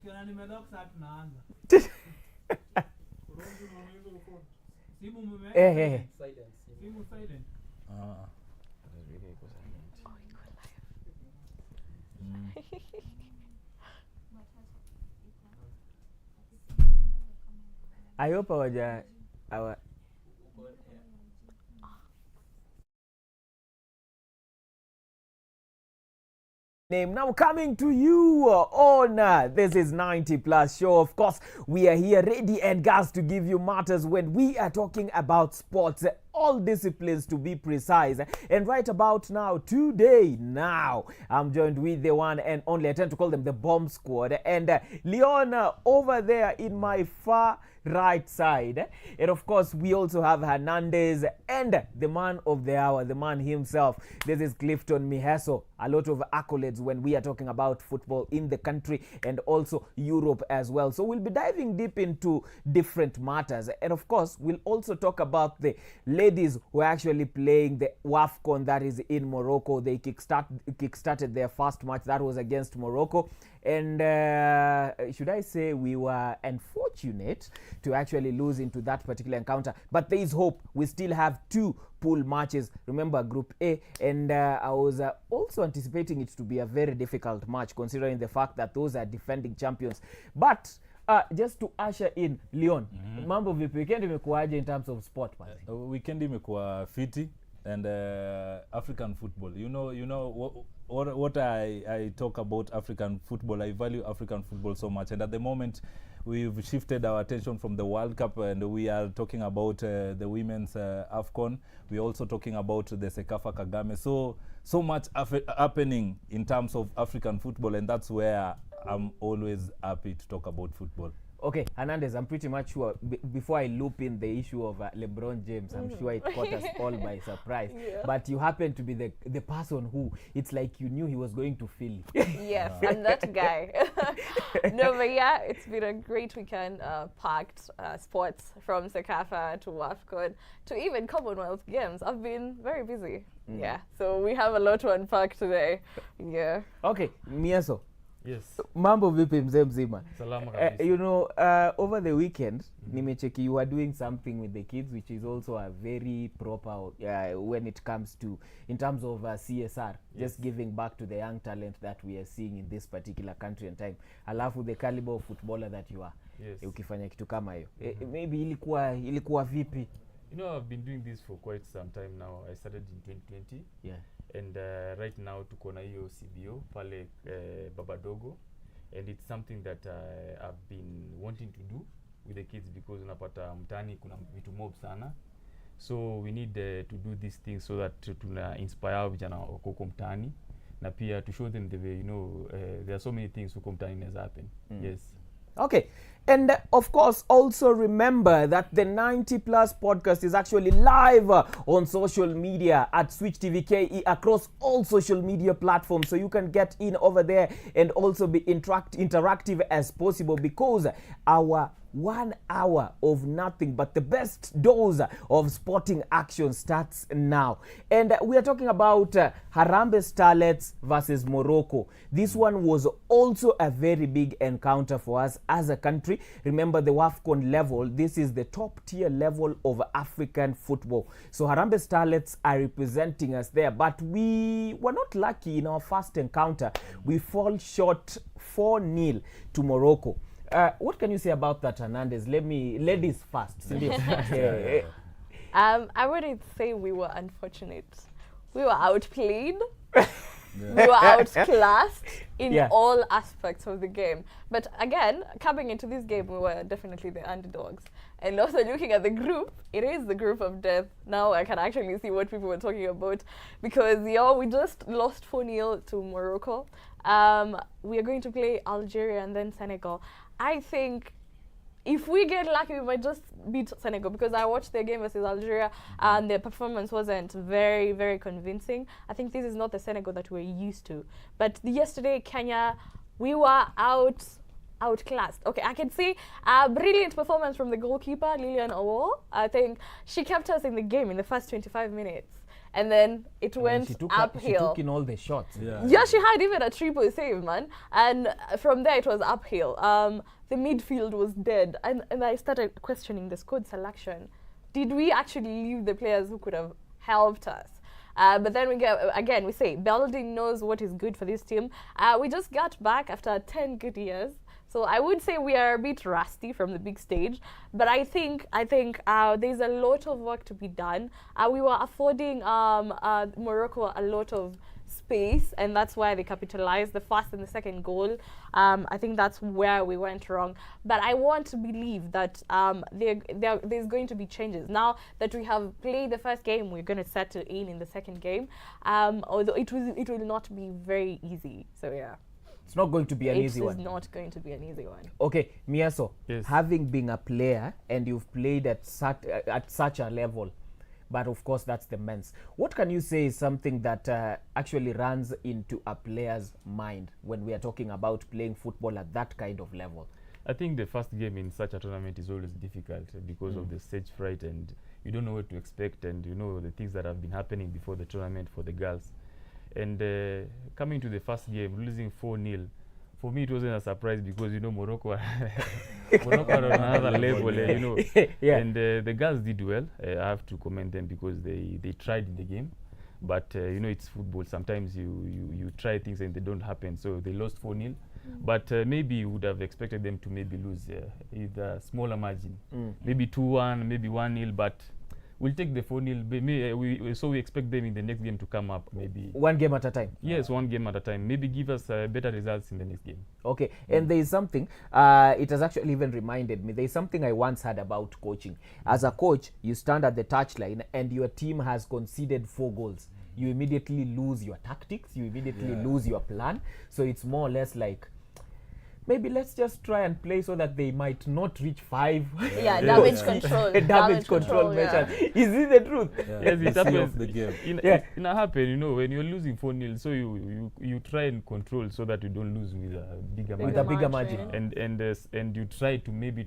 I hope our name now coming to you on this is 90 plus show. Of course, we are here ready and gas to give you matters when we are talking about sports, all disciplines to be precise. And right about now, today, I'm joined with the one and only, I tend to call them the bomb squad, and Leon over there in my far right side. And of course, we also have Hernandez and the man of the hour, the man himself. This is Clifton Miheso. A lot of accolades when we are talking about football in the country and also Europe as well. So we'll be diving deep into different matters. And of course, we'll also talk about the ladies who are actually playing the WAFCON that is in Morocco. They kickstarted their first match. That was against Morocco. And should I say we were unfortunate to actually lose into that particular encounter. But there is hope. We still have two pool matches. Remember Group A. And I was also anticipating it to be a very difficult match considering the fact that those are defending champions. But just to usher in Leon, mambo vipi? Weekend imekuwaje in terms of sport? Weekend imekuwa fiti and African football. You know what I talk about African football. I value African football so much, and at the moment we've shifted our attention from the World Cup and we are talking about the women's AFCON. We're also talking about the CECAFA Kagame. So much happening in terms of African football, and that's where I'm always happy to talk about football. Okay, Hernandez, I'm pretty much sure, before I loop in the issue of LeBron James, I'm sure it caught us all by surprise. Yeah. But you happen to be the person who, it's like you knew he was going to feel it. Yes, I'm that guy. No, but yeah, it's been a great weekend, packed sports from CECAFA to WAFCON to even Commonwealth Games. I've been very busy. Yeah, so we have a lot to unpack today. Yeah. Okay, Miheso. Yes. Mambo vipi mzee mzima? Salama kabisa. You know, over the weekend, nimecheki you are doing something with the kids, which is also a very proper when it comes to, in terms of CSR, just giving back to the young talent that we are seeing in this particular country and time. Alafu the caliber of footballer that you are. Yes. Ukifanya kitu kama hiyo. Maybe ilikuwa vipi? You know, I've been doing this for quite some time now. I started in 2020. Yeah. And right now tuko na hiyo CBO pale Babadogo, and it's something that I've been wanting to do with the kids because unapata mtani kuna vitu mob sana. So we need to do these things so that tuna inspire vijana huko mtani na pia to show them the way, you know, there are so many things huko mtani inaweza happen. Yes. Okay. And of course, also remember that the 90 Plus podcast is actually live on social media at Switch TV KE across all social media platforms. So you can get in over there and also be interactive as possible, because our 1 hour of nothing but the best dose of sporting action starts now. And we are talking about Harambee Starlets versus Morocco. This one was also a very big encounter for us as a country. Remember the WAFCON level, this is the top tier level of African football. So Harambee Starlets are representing us there, but we were not lucky in our first encounter. We fall short 4-0 to Morocco. What can you say about that, Hernandez? Ladies first. I wouldn't say we were unfortunate. We were outplayed. We were outclassed in all aspects of the game. But again, coming into this game, we were definitely the underdogs. And also looking at the group, it is the group of death. Now I can actually see what people were talking about, because we just lost 4-0 to Morocco. We are going to play Algeria and then Senegal. I think if we get lucky, we might just beat Senegal, because I watched their game versus Algeria and their performance wasn't very, very convincing. I think this is not the Senegal that we're used to. But yesterday, Kenya, we were outclassed. Okay, I can see a brilliant performance from the goalkeeper, Lilian Owo. I think she kept us in the game in the first 25 minutes. and then it And went she took uphill. She took in all the shots. Yeah, she had even a triple save, man. And from there, it was uphill. The midfield was dead. And I started questioning the squad selection. Did we actually leave the players who could have helped us? But then we say, Belding knows what is good for this team. We just got back after 10 good years. So I would say we are a bit rusty from the big stage, but I think there's a lot of work to be done. We were affording Morocco a lot of space, and that's why they capitalized the first and the second goal. I think that's where we went wrong. But I want to believe that there's going to be changes. Now that we have played the first game, we're going to settle in the second game. Although it will not be very easy. So yeah. It's not going to be an easy one. It is not going to be an easy one. Okay, Miheso, Yes. having been a player and you've played at such a level, but of course that's the men's. What can you say is something that actually runs into a player's mind when we are talking about playing football at that kind of level? I think the first game in such a tournament is always difficult because of the stage fright, and you don't know what to expect, and you know the things that have been happening before the tournament for the girls. And coming to the first game, losing 4-0, for me it wasn't a surprise because, you know, Morocco Morocco are on another level, you know. Yeah. And the girls did well. I have to commend them because they tried in the game. But, you know, it's football. Sometimes you try things and they don't happen. So they lost 4-0. But maybe you would have expected them to maybe lose with a smaller margin. Maybe 2-1, maybe 1-0, but we'll take the 4-0. So we expect them in the next game to come up, maybe. One game at a time? Yes, one game at a time. Maybe give us better results in the next game. Okay, and there is something, it has actually even reminded me, there is something I once heard about coaching. As a coach, you stand at the touchline and your team has conceded 4 goals. You immediately lose your tactics, you immediately lose your plan. So it's more or less like, maybe let's just try and play so that they might not reach 5. Yeah, damage control. damage control measures. Is it the truth? Yes, it happens. The game. It happen, you know, when you're losing 4-0, so you try and control so that you don't lose with a bigger margin. With a bigger margin. And you try to maybe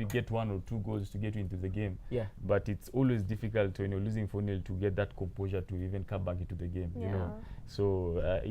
get 1 or 2 goals to get you into the game. Yeah. But it's always difficult when you're losing 4-0 to get that composure to even come back into the game. You know, so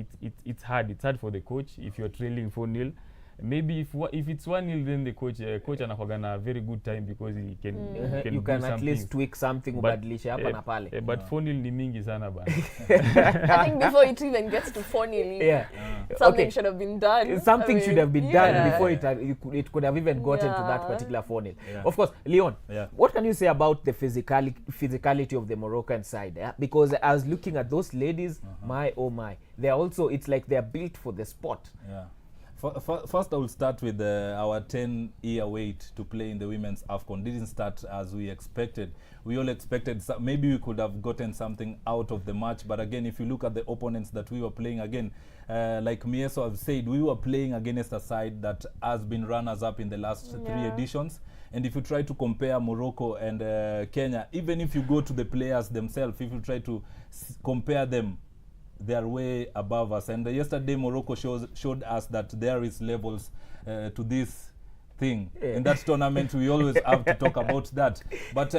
it's hard. It's hard for the coach if you're trailing 4-0. Maybe if it's 1-0, then the coach anakuwa na a very good time because he can You do can at something. least tweak something, ubadilishe hapa na pale. But 4-0 ni mingi sana bana. I think before it even gets to 4-0, something should have been done. Something should have been done before it could have even gotten to that particular 4-0. Of course, Leon, what can you say about the physicality of the Moroccan side? Because I was looking at those ladies, my oh my, they're also, it's like they're built for the sport. Yeah. First, I will start with our 10-year wait to play in the women's AFCON. Didn't start as we expected. We all expected maybe we could have gotten something out of the match. But again, if you look at the opponents that we were playing again, like Miheso have said, we were playing against a side that has been runners-up in the last 3 editions. And if you try to compare Morocco and Kenya, even if you go to the players themselves, if you try to compare them, they are way above us. And yesterday Morocco showed us that there is levels to this thing. In that tournament we always have to talk about that. But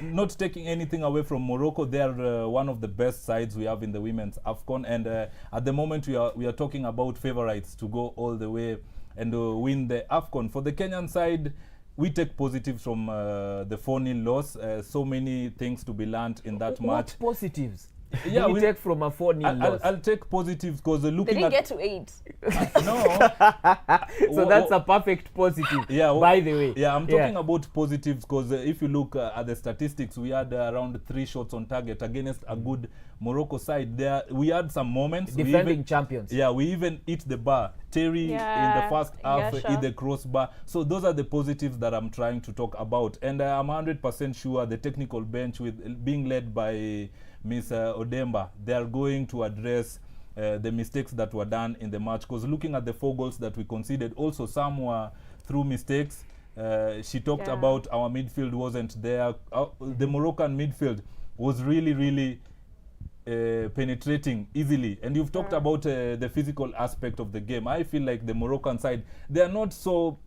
not taking anything away from Morocco, they are one of the best sides we have in the women's AFCON. And at the moment we are talking about favorites to go all the way and win the AFCON. For the Kenyan side, we take positives from the 4-0 loss. So many things to be learned in that match. What positives? Yeah, we take from a 4-0 loss. I'll take positives because looking they didn't at get to 8. No. So that's a perfect positive. Yeah. By the way. Yeah, I'm talking about positives because if you look at the statistics, we had around 3 shots on target against a good Morocco side. There we had some moments. Defending champions. Yeah, we even hit the bar. Terry in the first half hit the crossbar. So those are the positives that I'm trying to talk about. And I'm 100% sure the technical bench with being led by Miss Odemba, they are going to address the mistakes that were done in the match. Because looking at the 4 goals that we conceded, also some were through mistakes. She talked about our midfield wasn't there. The Moroccan midfield was really penetrating easily. And you've talked about the physical aspect of the game. I feel like the Moroccan side, they're not so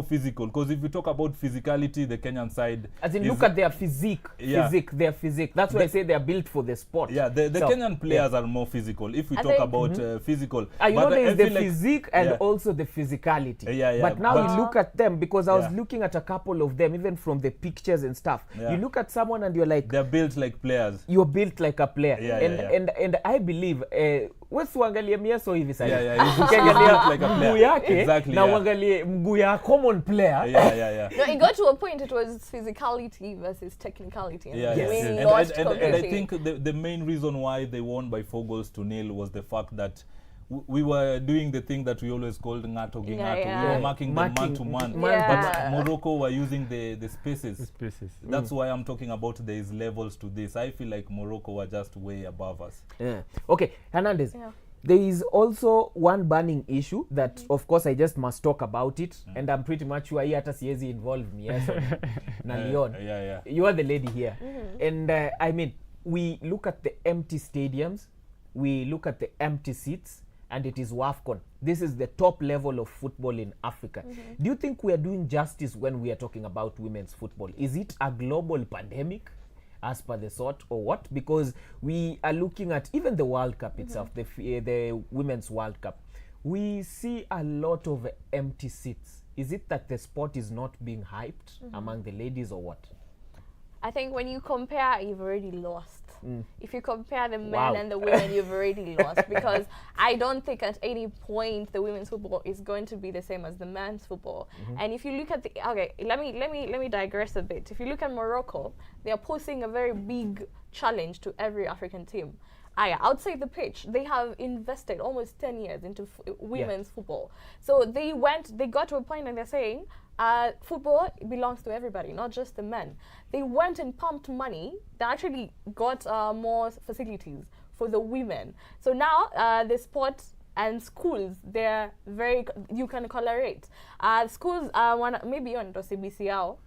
physical, because if you talk about physicality, the Kenyan side, as in look at their physique. Their physique. That's why I say they're built for the sport. Yeah, the Kenyan players are more physical. If we talk about physical, you know, there is the physique and also the physicality. But now you look at them, because I was looking at a couple of them, even from the pictures and stuff. You look at someone and you're like, they're built like players. You're built like a player. And I believe uangalie Miheso hivi sasa. Ukiangalia like a mguu yake exactly, na uangalie mguu ya common player. No, it got to a point it was physicality versus technicality. And I think the main reason why they won by 4-0 was the fact that we were doing the thing that we always called ngato gingato. We were marking them man to man. But Morocco were using the spaces. That's why I'm talking about there is levels to this. I feel like Morocco were just way above us. Okay, Hernandez. There is also one burning issue that, of course, I just must talk about it, and I'm pretty much sure hata siezi involve Miheso na Leon. You are the lady here. And I mean, we look at the empty stadiums, we look at the empty seats, and it is WAFCON. This is the top level of football in Africa. Do you think we are doing justice when we are talking about women's football? Is it a global pandemic as per the sort, or what? Because we are looking at even the World Cup itself, the Women's World Cup. We see a lot of empty seats. Is it that the sport is not being hyped among the ladies, or what? I think when you compare, you've already lost. If you compare the men and the women, you've already lost, because I don't think at any point the women's football is going to be the same as the men's football. And if you look at the let me digress a bit. If you look at Morocco, they are posing a very big challenge to every African team. Outside the pitch, they have invested almost 10 years into women's football. So they got to a point and they're saying, football belongs to everybody, not just the men. They went and pumped money. They actually got more facilities for the women. So now the sport and schools, they're very, you can collaborate. Schools, maybe on the CBCL,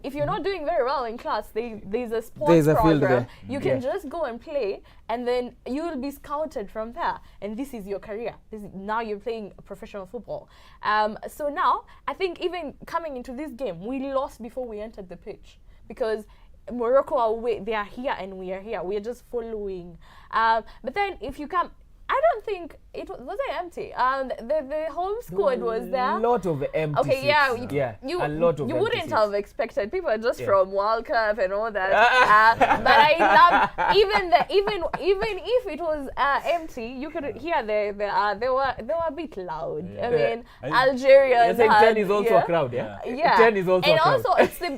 if you're not doing very well in class, there's a sports program. You can just go and play, and then you will be scouted from there. And this is your career. Now you're playing professional football. So now, I think even coming into this game, we lost before we entered the pitch. Because Morocco, they are here and we are here. We are just following. But then if you come, I don't think it was it empty. The home squad was there. A lot of empty seats. You a lot of you empty wouldn't seats. have expected people just from World Cup and all that. But I love even if it was empty, you could hear they were a bit loud. I mean, Algerians. 10 is also a crowd. 10 is also a crowd. And also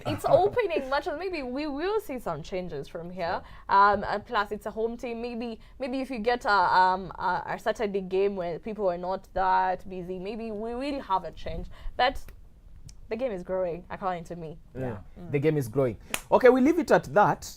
it's opening matches. Maybe we will see some changes from here. Plus it's a home team. Maybe if you get a Saturday game where people are not that busy, maybe we will have a change. But the game is growing, according to me. The game is growing. Okay, we leave it at that.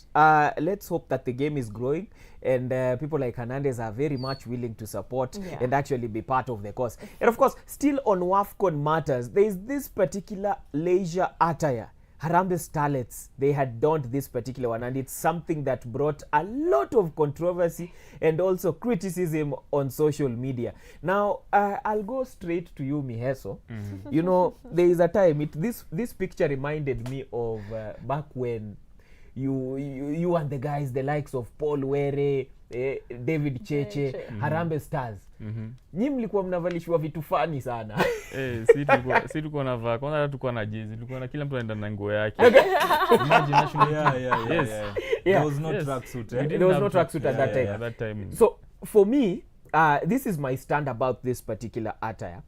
Let's hope that the game is growing, and people like Hernandez are very much willing to support and actually be part of the cause. And of course, still on WAFCON matters, there is this particular leisure attire. Harambee Starlets, they had donned this particular one, and it's something that brought a lot of controversy and also criticism on social media. Now, I'll go straight to you, Miheso. You know, there is a time, this picture reminded me of back when you and the guys, the likes of Paul Were, David Cheche, Harambee Stars. Nyi mlikuwa mnavalishwa vitu fani sana. Si tulikuwa navaa, kwanza hata tulikuwa na jezi, tulikuwa na kila mtu anaenda na nguo yake. Imagine national Yes. There was no tracksuit. There was no tracksuit at that time. At that time. So for me, this is my stand about this particular attire.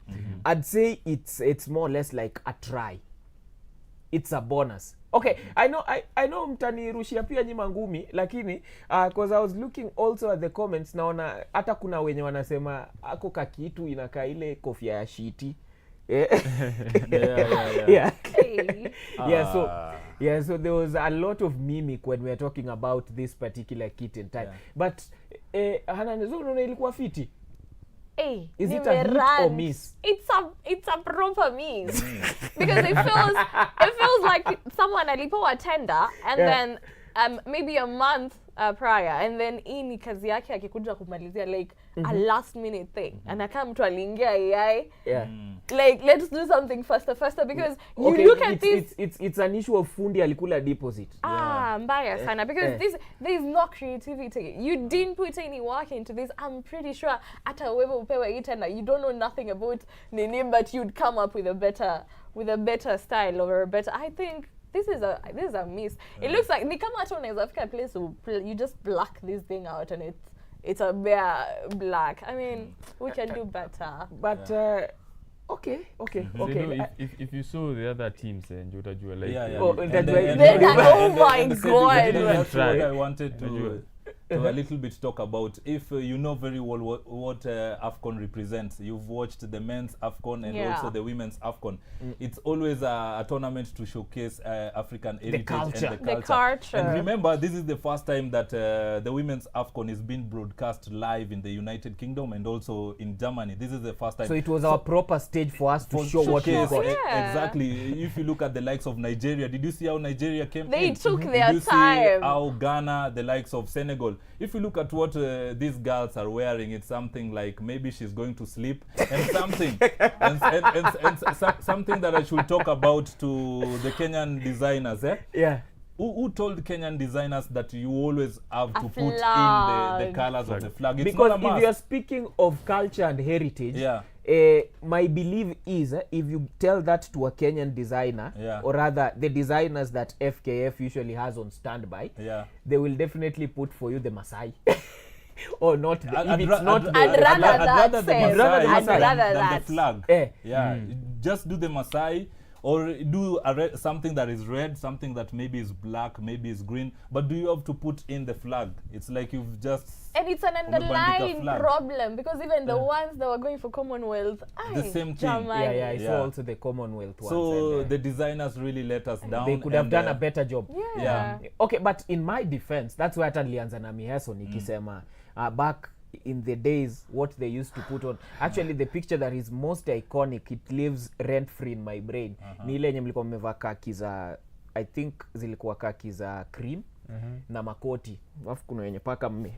I'd say it's more or less like a try. It's a bonus. Okay, I know mtanirushia pia nyima ngumi, lakini because I was looking also at the comments, naona hata kuna wenye wanasema ako kakitu inakaa ile kofia ya shiti. So there was a lot of mimic when we were talking about this particular kit in time. But Hernandez, unaona ilikuwa fiti? Is it a hit or miss? It's a proper miss. Because it feels like someone alipewa tender and then maybe a month prior, and then hii ni kazi yake akikuja kumalizia like a last minute thing. Anakaa mtu aliingia AI. Yeah. Like, let's do something faster because Okay, you look at this. It's an issue of fundi alikula deposit. Mbaya sana, because there is no creativity. You didn't put any work into this. I'm pretty sure hata wewe upewe itenda, you don't know nothing about nini, but you'd come up with a better style or a better. I think this is a miss. It looks like ni kama hata unaweza fika place you just black this thing out and it's a bare black. I mean, we can do better. But okay. You know, if you saw the other teams and you utajua like Oh, that's why. Oh my God. That's what I wanted to a little bit talk about. If you know very well what AFCON represents, you've watched the men's AFCON and also the women's AFCON. It's always a tournament to showcase African heritage and the culture. And remember, this is the first time that the women's AFCON is being broadcast live in the United Kingdom and also in Germany. This is the first time. So it was our proper stage for us to show what we got. Exactly. If you look at the likes of Nigeria, did you see how Nigeria came in? They took their time. Did you see how Ghana, the likes of Senegal? If you look at what these girls are wearing, it's something like maybe she's going to sleep and something something that I should talk about to the Kenyan designers. Yeah. Who told Kenyan designers that you always have to put in the colors of the flag? It's because not a must. if you are speaking of culture and heritage, my belief is if you tell that to a Kenyan designer, or rather the designers that FKF usually has on standby, they will definitely put for you the Masai. Or not. I'd rather the flag. Just do the Masai. Or do something that is red, something that maybe is black, maybe is green, but do you have to put in the flag? It's like you've just... And it's an underlying problem, because even the ones that were going for Commonwealth, the same thing. I saw also the Commonwealth ones. So the designers really let us down. They could have done a better job. Okay, but in my defense, that's why hata nilianza na Miheso nikisema back in the days what they used to put on, actually the picture that is most iconic, it lives rent free in my brain, ni ile yenye mlikuwa mmevaa kaki za, I think zilikuwa kaki za cream na makoti, alafu kuna yenye paka mme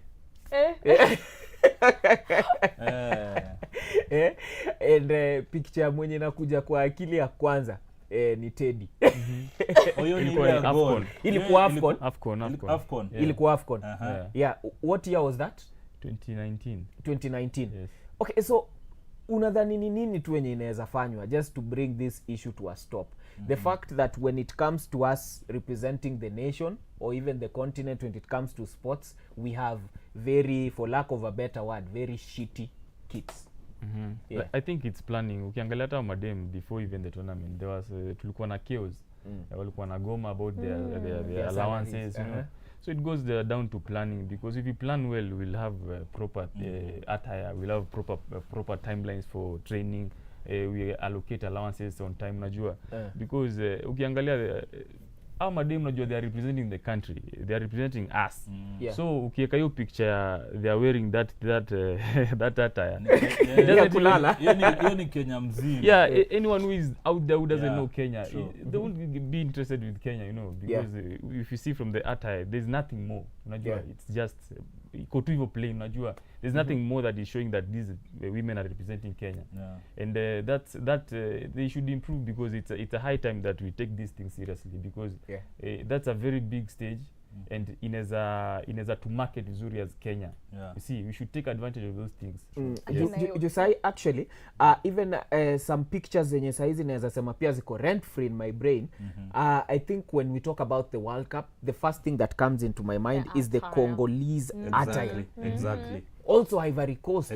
and picture mwenye nakuja kwa akili ya kwanza ni Teddy. Ilikuwa AFCON. Ilikuwa AFCON. What year was that? 2019. Yes. Okay, so unadhani nini tu wenye inaweza fanywa just to bring this issue to a stop? The fact that when it comes to us representing the nation or even the continent, when it comes to sports, we have very, for lack of a better word, very shitty kits. I think it's planning. Ukiangalia hata madem before even the tournament, there was tulikuwa na chaos. Walikuwa na goma about their allowances, you know. So it goes down to planning, because if you plan well, we'll have proper attire, we'll have proper timelines for training, we allocate allowances on time, najua. Because ukiangalia our madem, najua, they are representing the country, they are representing us. So ukiweka hiyo picture, they are wearing that attire. Hiyo ni Kenya mzima. Anyone who is out there who doesn't know Kenya, they won't be interested with Kenya, you know, because if you see from the attire, there's nothing more. Unajua, it's just iko tu hivyo plain, unajua. There's nothing more that is showing that these women are representing Kenya. And they should improve, because it's a high time that we take these things seriously, because that's a very big stage. And inaweza to market vizuri as Kenya. You see, we should take advantage of those things. You say actually even some pictures zenye saizi naweza sema pia ziko rent free in my brain. I think when we talk about the World Cup, the first thing that comes into my mind is the Congolese attire. Exactly. Also Ivory Coast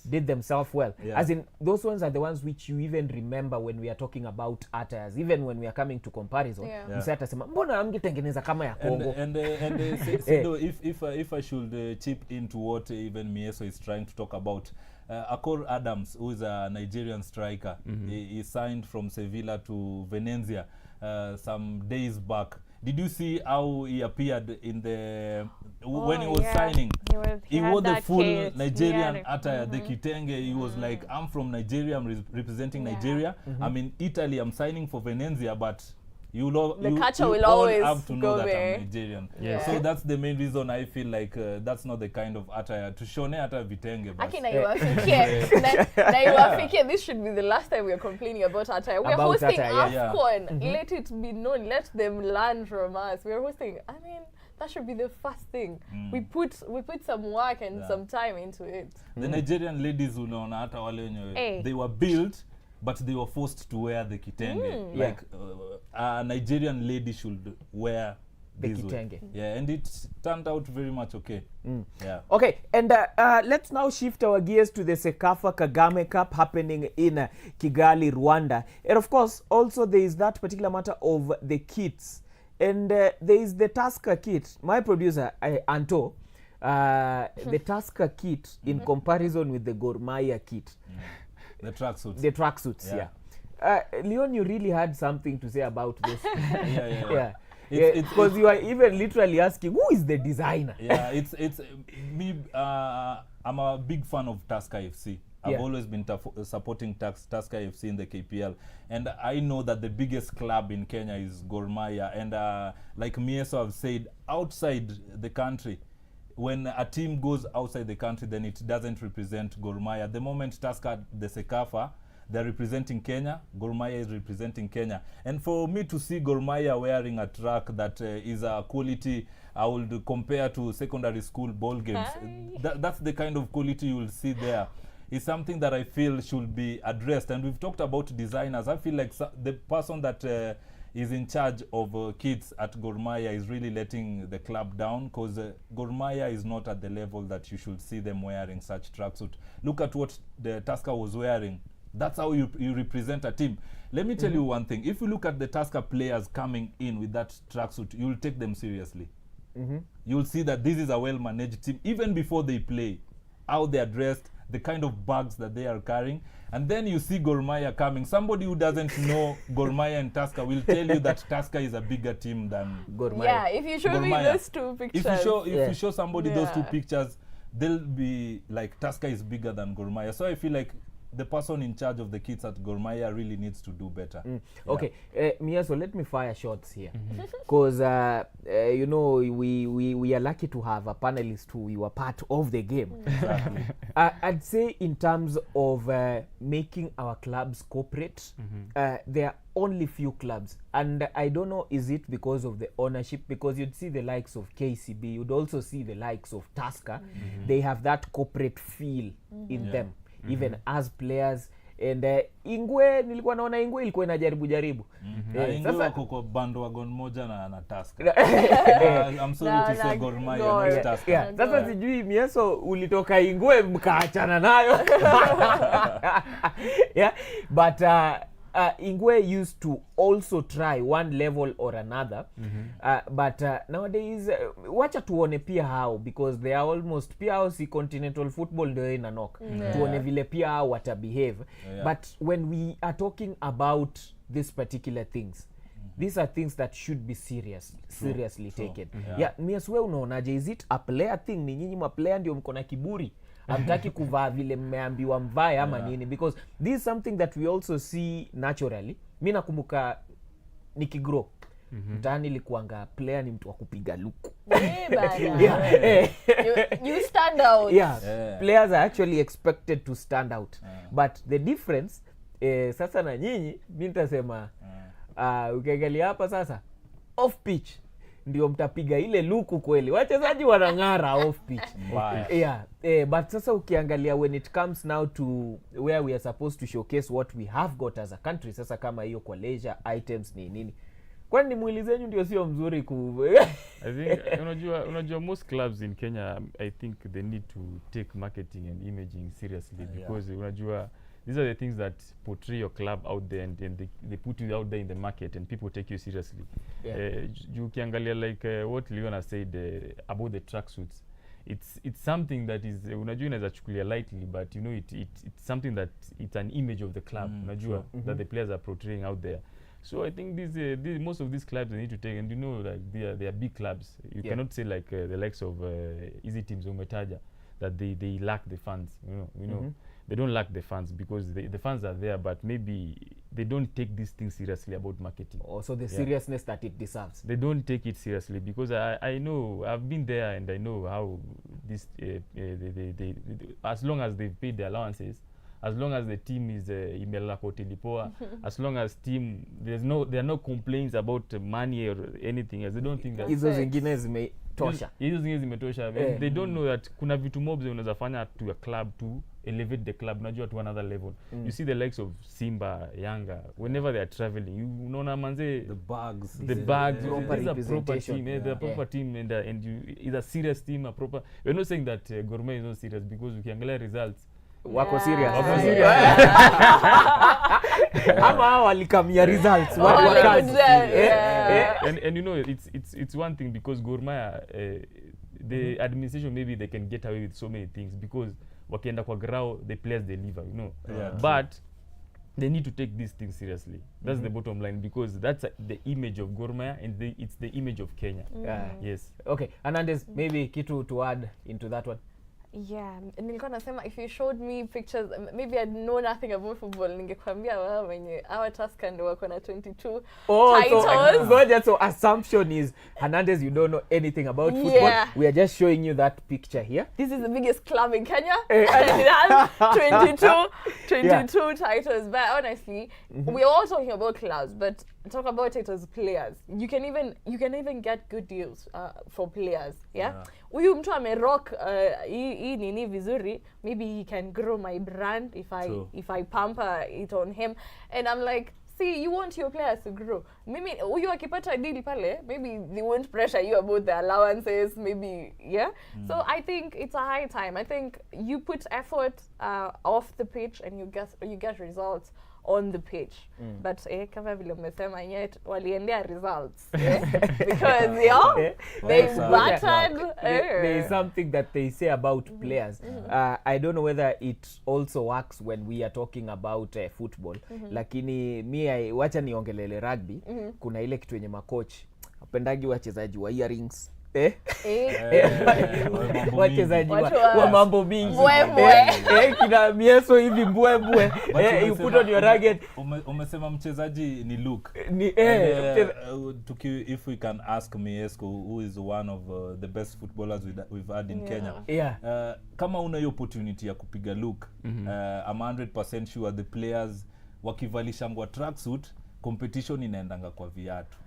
did themselves well. As in, those ones are the ones which you even remember when we are talking about attires, even when we are coming to comparison. Msa atasema mbona amgetengeneza kama ya Congo. And if I should chip into what even Miheso is trying to talk about, Akor Adams, who is a Nigerian striker, he signed from Sevilla to Venezia some days back. Did you see how he appeared in the when he was signing? He wore the full Nigerian attire, the kitenge. He was like, I'm from Nigeria, I'm representing Nigeria. I'm in Italy, I'm signing for Venezia, but The culture will all always have to know go that there. I'm Nigerian. Yeah. So that's the main reason I feel like that's not the kind of attire to shone hata vitenge basi. Akina iwafikie, this should be the last time we are complaining about attire. We are About hosting attire, yeah. AFCON. Let it be known. Let them learn from us. We are hosting. I mean, that should be the first thing. We put some work and some time into it. The Nigerian ladies unaona hata wale wenye they were built but they were forced to wear the kitenge. Like a Nigerian lady should wear The this way. kitenge. Yeah, and it turned out very much okay. Yeah. Okay, and let's now shift our gears to the CECAFA Kagame Cup happening in Kigali, Rwanda. And of course, also there is that particular matter of the kits. And there is the Tusker kit. My producer, Anto, the Tusker kit in comparison with the Gor Mahia kit. The tracksuits. The tracksuits, yeah. Leon, you really had something to say about this. Yeah. Because you are even literally asking, who is the designer? Yeah, it's me. I'm a big fan of Tusker FC. I've always been supporting Tusker FC in the KPL, and I know that the biggest club in Kenya is Gor Mahia. And like Miheso have said, outside the country, when a team goes outside the country, then it doesn't represent Gor Mahia. The moment Tusker, the CECAFA, they're representing Kenya, Gor Mahia is representing Kenya. And for me to see Gor Mahia wearing a track that is a quality I would compare to secondary school ball games, that's the kind of quality you will see there. It's something that I feel should be addressed. And we've talked about designers. I feel like the person that is in charge of kids at Gor Mahia is really letting the club down, because Gor Mahia is not at the level that you should see them wearing such tracksuit. Look at what the Tusker was wearing. That's how you represent a team. Let me tell you one thing. If you look at the Tusker players coming in with that tracksuit, you'll take them seriously. You'll see that this is a well-managed team, even before they play, how they are dressed, the kind of bags that they are carrying. And then you see Gor Mahia coming. Somebody who doesn't know Gor Mahia and Tusker will tell you that Tusker is a bigger team than Gor Mahia. Yeah, if you show me those two pictures. If you show somebody those two pictures, they'll be like, Tusker is bigger than Gor Mahia. So I feel like the person in charge of the kids at Gor Mahia really needs to do better. Okay, Mia, so let me fire shots here, because you know, we are lucky to have a panelist who were part of the game. Exactly. I'd say in terms of making our clubs corporate, there are only few clubs, and I don't know, is it because of the ownership? Because you'd see the likes of KCB, you'd also see the likes of Tusker. They have that corporate feel in them. Even as players, and Ingwe, nilikuwa naona Ingwe ilikuwa inajaribu. Ingwe wako kwa bandwagon moja na Tusker. I'm sorry to say Gor Mahia not Tusker. Sasa sijui Miheso ulitoka Ingwe mkaachana nayo. But Ingwe used to also try one level or another, but nowadays wacha tuone pia how, because they are almost pia how si continental football ndio inanok. Tuone vile pia how wata behave. But when we are talking about these particular things, these are things that should be seriously taken. Miheso, wewe unaonaje, is it a player thing? Ni nyinyi ma player ndio mko na kiburi, amtaki kuvaa vile mmeambiwa mvae ama nini? Because this is something that we also see naturally. Mimi nakumbuka nikigrow mtaani ilikuanga player ni mtu wa kupiga luku. You stand out. Players are actually expected to stand out. But the difference sasa na nyinyi, mimi nitasema ukiangalia hapa sasa off pitch ndio mtapiga ile luku kweli. Wachezaji wanang'ara off pitch. But sasa ukiangalia when it comes now to where we are supposed to showcase what we have got as a country, sasa kama hiyo kwa leisure items ni nini, kwani mwili zenyu ndio sio mzuri ku I think unajua most clubs in Kenya, I think they need to take marketing and imaging seriously, because unajua these are the things that portray your club out there, and they put you out there in the market and people take you seriously. You kiangalia like what Leon has said about the tracksuits. It's something that is unajua inaweza chukulia lightly, but you know it's something that it's an image of the club, unajua that the players are portraying out there. So I think these most of these clubs they need to take, and you know, like they are big clubs. You cannot say like the likes of Easy Teams Umetaja that they lack the funds. You know they don't lack the funds, because the funds are there, but maybe they don't take this thing seriously about marketing. Also the seriousness that it deserves. They don't take it seriously, because I know, I've been there, and I know how this they as long as they've paid their allowances, as long as the team is imela kotilipoa, as long as team there are no complaints about money or anything else, they don't think that Hizo zingine zimetosha. hizo zingine zimetosha. They don't know that kuna vitu mobs unaweza fanya to a club to elevate the club, unajua to another level. You see the likes of Simba, Yanga, whenever they are traveling, you unaona manze The bags. the bags, proper these are proper representation. team, the proper team, and you is a serious team, a proper. We're not saying that Gor Mahia is not serious, because ukiangalia results Wako serious. wako Yeah. serious. Ama hao walikamia results. Oh, Watu they wakazi. would, yeah. And you know, it's one thing, because Gor Mahia, the administration, maybe they can get away with so many things, because wakienda kwa grao, the players deliver, you know. Yeah. But they need to take these things seriously. That's the bottom line, because that's the image of Gor Mahia, and it's the image of Kenya. Yes. Okay, Hernandez, maybe kitu to add into that one. Yeah, nilikuwa nasema if you showed me pictures, maybe I know nothing about football, ningekwambia wao wenye our Tusker ndio wako na 22 titles. So assumption is, Hernandez, you don't know anything about football. Yeah. We are just showing you that picture here. This is the biggest club in Kenya, and it has 22 titles. But honestly, we're all talking about clubs, but talk about it as players. You can even get good deals for players. Yeah. Huyu mtu amerock hii nini vizuri, maybe he can grow my brand if I pamper it on him, and I'm like, see, you want your players to grow. Maybe huyu akipata deal pale, maybe they won't pressure you about the allowances, maybe, yeah. So I think it's a high time. I think you put effort off the pitch, and you get results on the pitch. But kama vile umesema yet waliendea results, because they battered. There is something that they say about players. I don't know whether it also works when we are talking about football. Lakini wacha niongelele rugby. Kuna ile kitu yenye makoch apendagi wachezaji wa earrings. Wachezaji wa mambo mingi. Kina Miheso hivi mbwembwe. You put on your ragged. Umesema mchezaji ni Luke. If we can ask Miheso, who is one of the best footballers we've had in Kenya. Kama una hiyo opportunity ya kupiga Luke, I'm 100% sure the players wakivalisha ngwa tracksuit, competition inaendanga kwa viatu.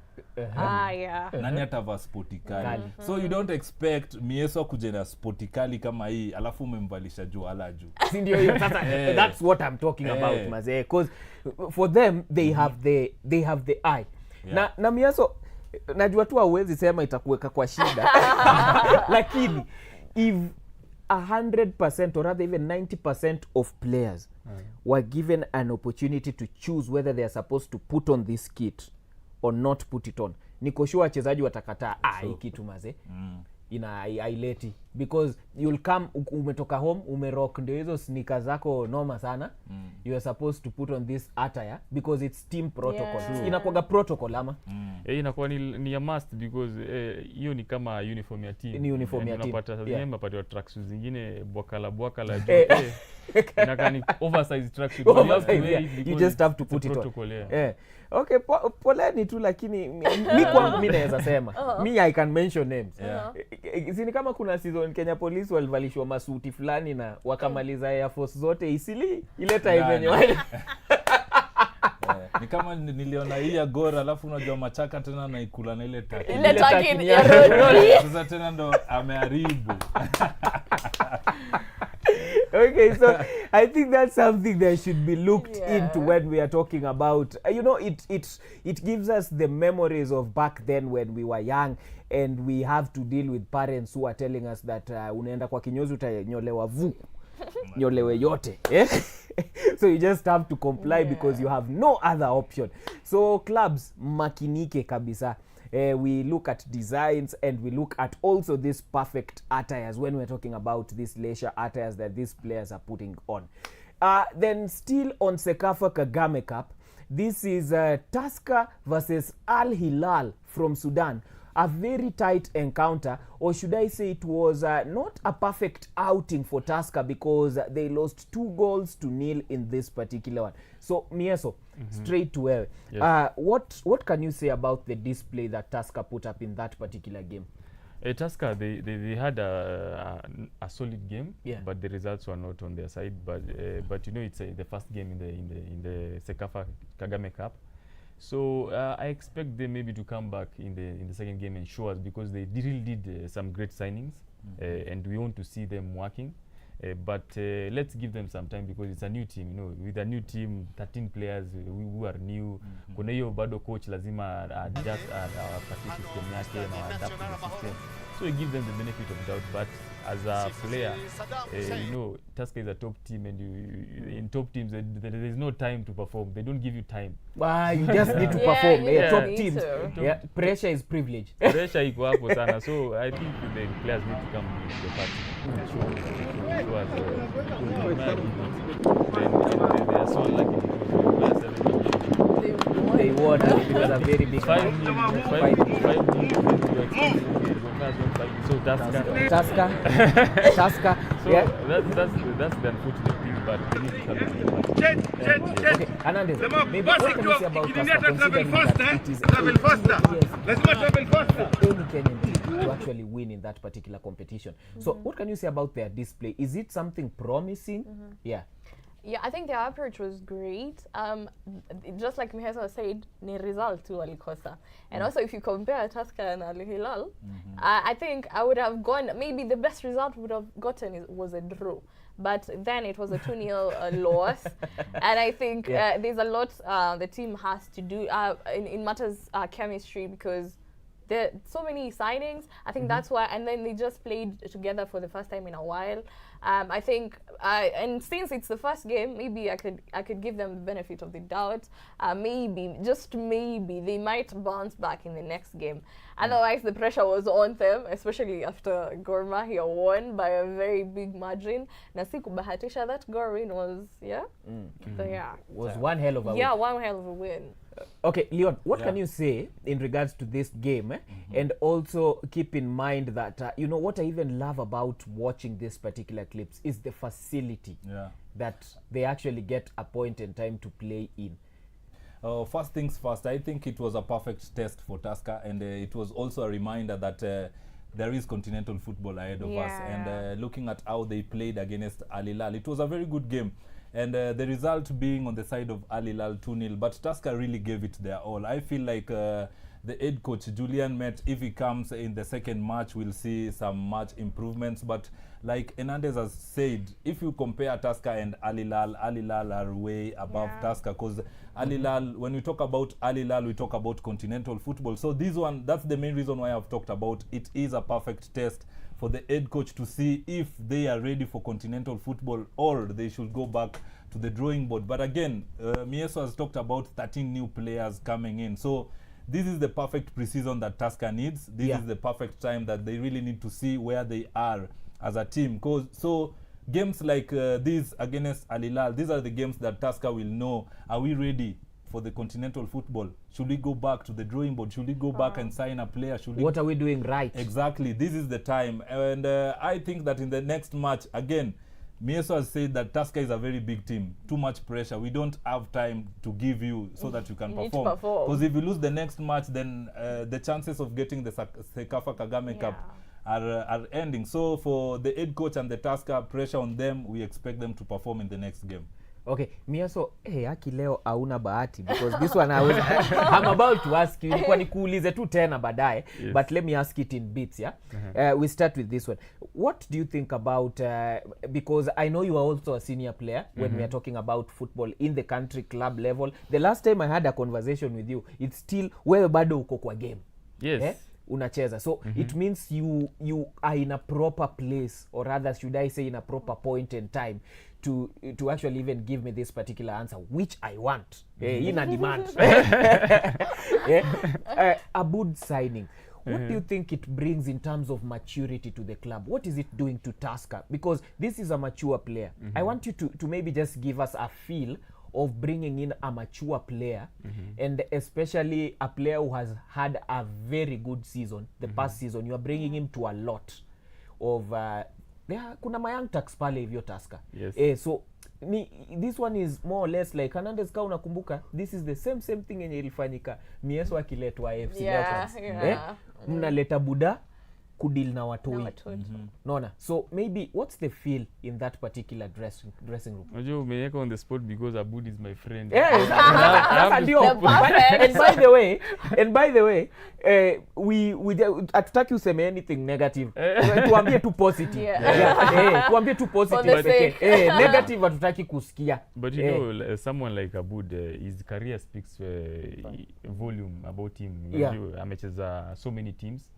Nani atavaa sportikali? So you don't expect Miheso kuja na sportikali kama hii alafu umemvalisha juu ala juu. Si ndio hiyo sasa. That's what I'm talking about, mazee, because for them they have the eye. Na Miheso najua tu hauwezi sema itakuweka kwa shida. Lakini if 100% or rather even 90% of players were given an opportunity to choose whether they are supposed to put on this kit or not put it on, niko sure wachezaji watakataa hii kitu maze. Haileti, because you'll come, umetoka home, umerock ndio hizo sneakers zako noma sana. You are supposed to put on this attire because it's team protocol. Inakuwa protocol ama inakuwa ni a must, because hiyo ni kama uniform ya team. Ni uniform ya team. Unapata zingine mapata tracksuits zingine bwakala juu. Inakaa ni oversized tracksuit. You just have to put it on. Okay, poleni tu, lakini mimi naweza sema I can mention names. Sini kama kuna season Kenya Police walivalishwa masuti fulani na wakamaliza Air Force zote isili ile time yenyewe. Ni kama niliona hii ya Gor alafu unajua Machaka tena naikula na ile taki. Ile taki ya road. Sasa tena ndo ameharibu. Okay, so I think that's something that should be looked into when we are talking about, you know, it gives us the memories of back then when we were young, and we have to deal with parents who are telling us that unaenda kwa kinyozi utanyolewa nyolewe yote. So you just have to comply because you have no other option. So clubs makinike kabisa. We look at designs, and we look at also this perfect attires when we're talking about these leisure attires that these players are putting on. Then still on CECAFA Kagame Cup, this is Tusker versus Al Hilal from Sudan. a very tight encounter, or should I say it was not a perfect outing for Tusker because they lost 2-0 in this particular one. So Miheso, straight to where? Yes. What can you say about the display that Tusker put up in that particular game? Tusker, they had a solid game, but the results were not on their side. But it's the first game in the CECAFA Kagame Cup, so I expect them maybe to come back in the second game and show us, because they really did some great signings, and we want to see them working. But let's give them some time, because it's a new team. With a new team, 13 players who are new. Kuna hiyo bado coach lazima adjust practice system yake na adapt to the system. So we give them the benefit of doubt. But as a player, Tusker is a top team, and in top teams there is no time to perform. They don't give you time. You just need to perform. Top teams. Pressure is privilege. Pressure iko hapo sana. So I think the players need to come to the party. They are so lucky because they won. It was a very big 5 So Tusker. So that's the unfortunate thing, but we need to come to the party. Okay, Hernandez, maybe what can you say about Tusker, considering that it is 8 years for any Kenyan team to actually win in that particular competition? So what can you say about their display? Is it something promising? Yeah, I think their approach was great. Just like Miheso said, ni result tu walikosa. And also if you compare Tusker and Al Hilal, I think I would have gone, maybe the best result would have gotten was a draw. But then it was a 2-0 loss. And I think there's a lot the team has to do in matters chemistry, because there are so many signings. I think that's why, and then they just played together for the first time in a while. I think, and since it's the first game, maybe I could give them the benefit of the doubt. Maybe, just maybe, they might bounce back in the next game. Otherwise, the pressure was on them, especially after Gor Mahia won by a very big margin. Na si kubahatisha, that Gor win was, was one hell of a win. Yeah, one hell of a win. Okay, Leon, what can you say in regards to this game? And also keep in mind that, what I even love about watching this particular clips is the facility that they actually get a point in time to play in. First things first, I think it was a perfect test for Tusker, and it was also a reminder that there is continental football ahead of us. And looking at how they played against Al Hilal, it was a very good game. And the result being on the side of Al Hilal 2-0, but Tusker really gave it their all. I feel like the head coach, Julian Met, if he comes in the second match, we'll see some match improvements. But like Hernandez has said, if you compare Tusker and Al Hilal are way above Tusker, because Al Hilal, when we talk about Al Hilal, we talk about continental football. So this one, that's the main reason why I've talked about it is a perfect test for the head coach to see if they are ready for continental football or they should go back to the drawing board. But again, Miheso has talked about 13 new players coming in. So this is the perfect preseason that Tusker needs. This is the perfect time that they really need to see where they are as a team. So games like this against Al Hilal, these are the games that Tusker will know, are we ready for the continental football? Should we go back to the drawing board? Should we go back and sign a player? What are we doing right? Exactly. This is the time. And I think that in the next match, again, Miheso has said that Tusker is a very big team. Too much pressure. We don't have time to give you so that you can perform. Because if you lose the next match, then the chances of getting the CECAFA Kagame Cup are ending. So for the head coach and the Tusker, pressure on them, we expect them to perform in the next game. Okay, Miheso, haki leo hauna bahati, because this one I'm about to ask you, nilikuwa nikuulize tu tena baadaye, but let me ask it in bits, we start with this one. What do you think about, because I know you are also a senior player when we are talking about football in the country club level. The last time I had a conversation with you, it's still, wewe bado uko kwa game. Yes. Unacheza. So it means you are in a proper place, or rather should I say in a proper point in time to actually even give me this particular answer, which I want. In a demand. Aboud signing. What do you think it brings in terms of maturity to the club? What is it doing to Tusker? Because this is a mature player. I want you to maybe just give us a feel of bringing in a mature player, and especially a player who has had a very good season the past season. You are bringing him to a lot of kuna young tax pale hivyo Tusker. Yes. So this one is more or less like Hernandez, ka unakumbuka, this is the same thing yenye ilifanyika Miheso akiletwa AFC Leopards. Mnaleta buda kudil na watoi. Naona, so maybe what's the feel in that particular dressing room? Unajua umeweka on the spot because Abud is my friend. And by the way, we hatutaki useme anything negative. Tuambie tu positive. Tuambie tu positive. Negative hatutaki kusikia. But you know, someone like Abud, his career speaks volume about him. Amecheza so many teams.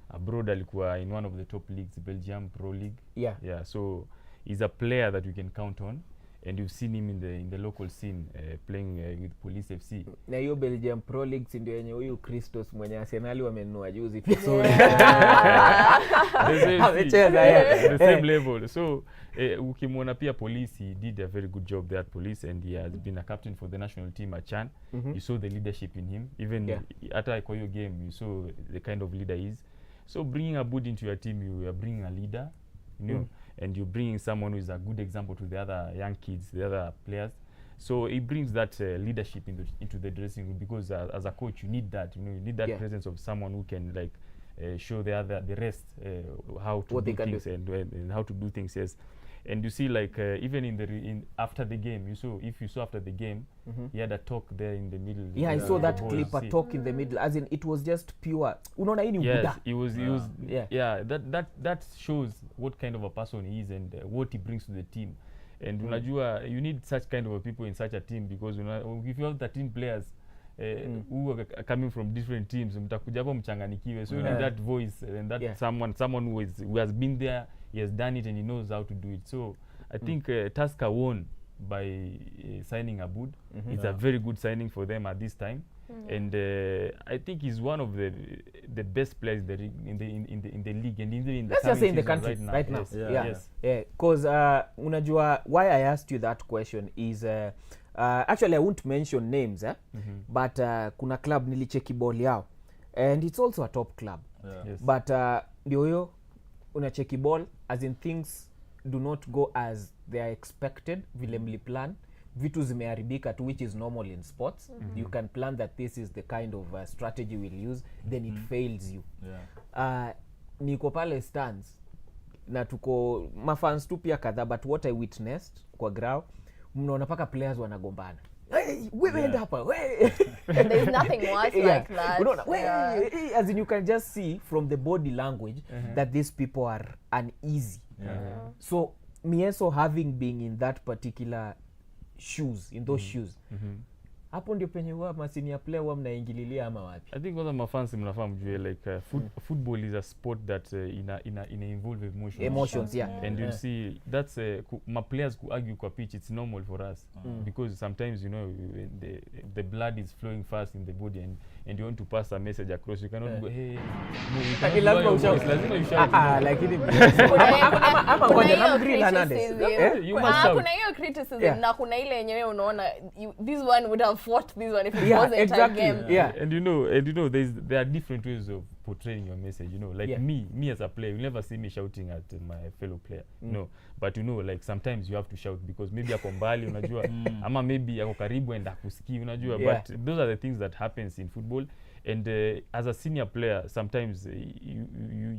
Abroad alikuwa in one of the top leagues, Belgium Pro League. So he's a player that you can count on, and you've seen him in the local scene playing with Police FC. Na hiyo Belgium Pro League si ndio yenye huyu Christos mwenye Arsenal wamenunua juzi. The same level. So ukimwona pia Police, he did a very good job there at Police, and he has been a captain for the national team at Chan. You saw the leadership in him. Even at kwa hiyo game, you saw the kind of leader he is. So bringing Abud into your team, you are bringing a leader, you know, and you're bringing someone who is a good example to the other young kids, the other players. So it brings that leadership into the dressing room, because as a coach, you need that. You know, you need that presence of someone who can like show the rest how to do things and how to do things. Yes. And you see, like even after the game, if you saw after the game, he had a talk there in the middle. I saw that clip, a talk in the middle, as in it was just pure. Unaona hii ni buda. He was that shows what kind of a person he is and what he brings to the team. And unajua, you need such kind of people in such a team, because if you have 13 players who are coming from different teams, mtakuja hapo mchanganikiwe. So you need that voice and that someone who has been there. He has done it and he knows how to do it. So I think Tusker won by signing Abud. It's a very good signing for them at this time, and I think he's one of the best players in the league and in the let's just say in the country right now. Because unajua why I asked you that question is actually I won't mention names, but kuna club nilicheki ball yao, and it's also a top club. But ndio hiyo unacheki ball, as in things do not go as they are expected, vile mliplan, vitu zimeharibika tu, which is normal in sports. You can plan that this is the kind of strategy we'll use, then it fails you. Niko pale stands na tuko mafans tu pia kadhaa, but what I witnessed kwa ground, mnaona paka players wanagombana. Hey, we end up. And there's nothing worse like that. As in, you can just see from the body language that these people are uneasy. So Miheso, having been in that particular shoes, in those shoes, hapo ndio penye huwa masini ya player huwa mnaingililia ama wapi? I think all the mafans mnafahamu juu like football is a sport that ina involve emotions. And you see that's my players could argue kwa pitch. It's normal for us because sometimes, you know, the blood is flowing fast in the body and you want to pass a message across. You cannot go, hey, no, lazima you shout. Lakini kuna hiyo criticism na kuna ile yenyewe unaona this one would have fought this one if it wasn't a game. And you know there are different ways of portraying your message, you know, like me as a player, you'll never see me shouting at my fellow player, no, but you know, like sometimes you have to shout because maybe ako mbali unajua ama maybe ako karibu and akusikii unajua, but those are the things that happens in football. And as a senior player, sometimes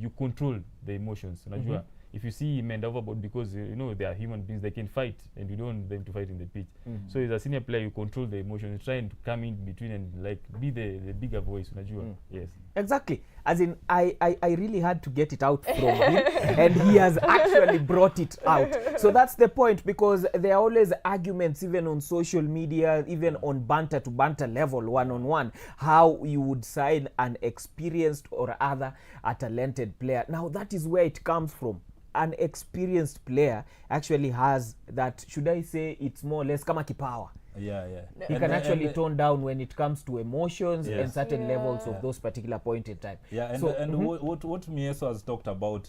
you control the emotions unajua. If you see him and overboard, because you know they are human beings, they can fight and you don't want them to fight in the pitch. So as a senior player, you control the emotions, trying to come in between and like be the bigger voice unajua. Yes, exactly. As in, I really had to get it out from him, and he has actually brought it out. So that's the point, because there are always arguments, even on social media, even on banter to banter level, one-on-one, how you would sign an experienced or other a talented player. Now that is where it comes from. An experienced player actually has that, should I say, it's more or less kama kipawa. He can actually tone down when it comes to emotions and certain levels of those particular point in time. What Miheso has talked about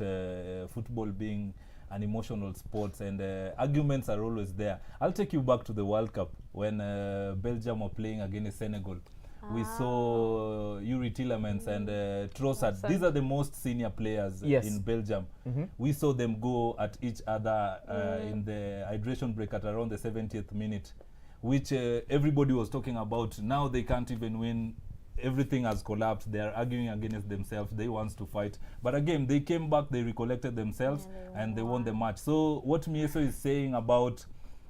football being an emotional sport, and arguments are always there. I'll take you back to the World Cup when Belgium were playing against Senegal. We saw Yuri Tillemans and Trossard. These are the most senior players in Belgium. We saw them go at each other in the hydration break at around the 70th minute, which everybody was talking about. Now they can't even win. Everything has collapsed. They are arguing against themselves. They want to fight. But again, they came back, they recollected themselves, and they won the match. So what Miheso is saying about,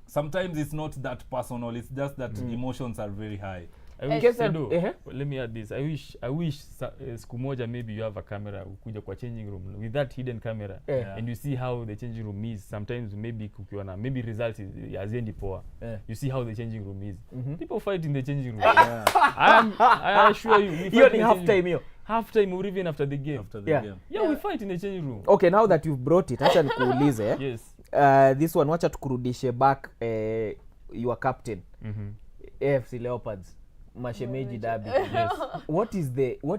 sometimes it's not that personal, it's just that emotions are very high. I wish, let me add this. I wish siku moja maybe you have a camera ukuja kwa changing room with that hidden camera and you see how the changing room is. Sometimes maybe kukiwa na maybe results haziendi poa. You see how the changing room is. People fight in the changing room. I assure you, we fight in half time or even after the game. We fight in the changing room. Okay, now that you've brought it, acha nikuulize. Yes. This one, wacha tukurudishe back your captain. AFC Leopards. Mashemeji derby. Yes. What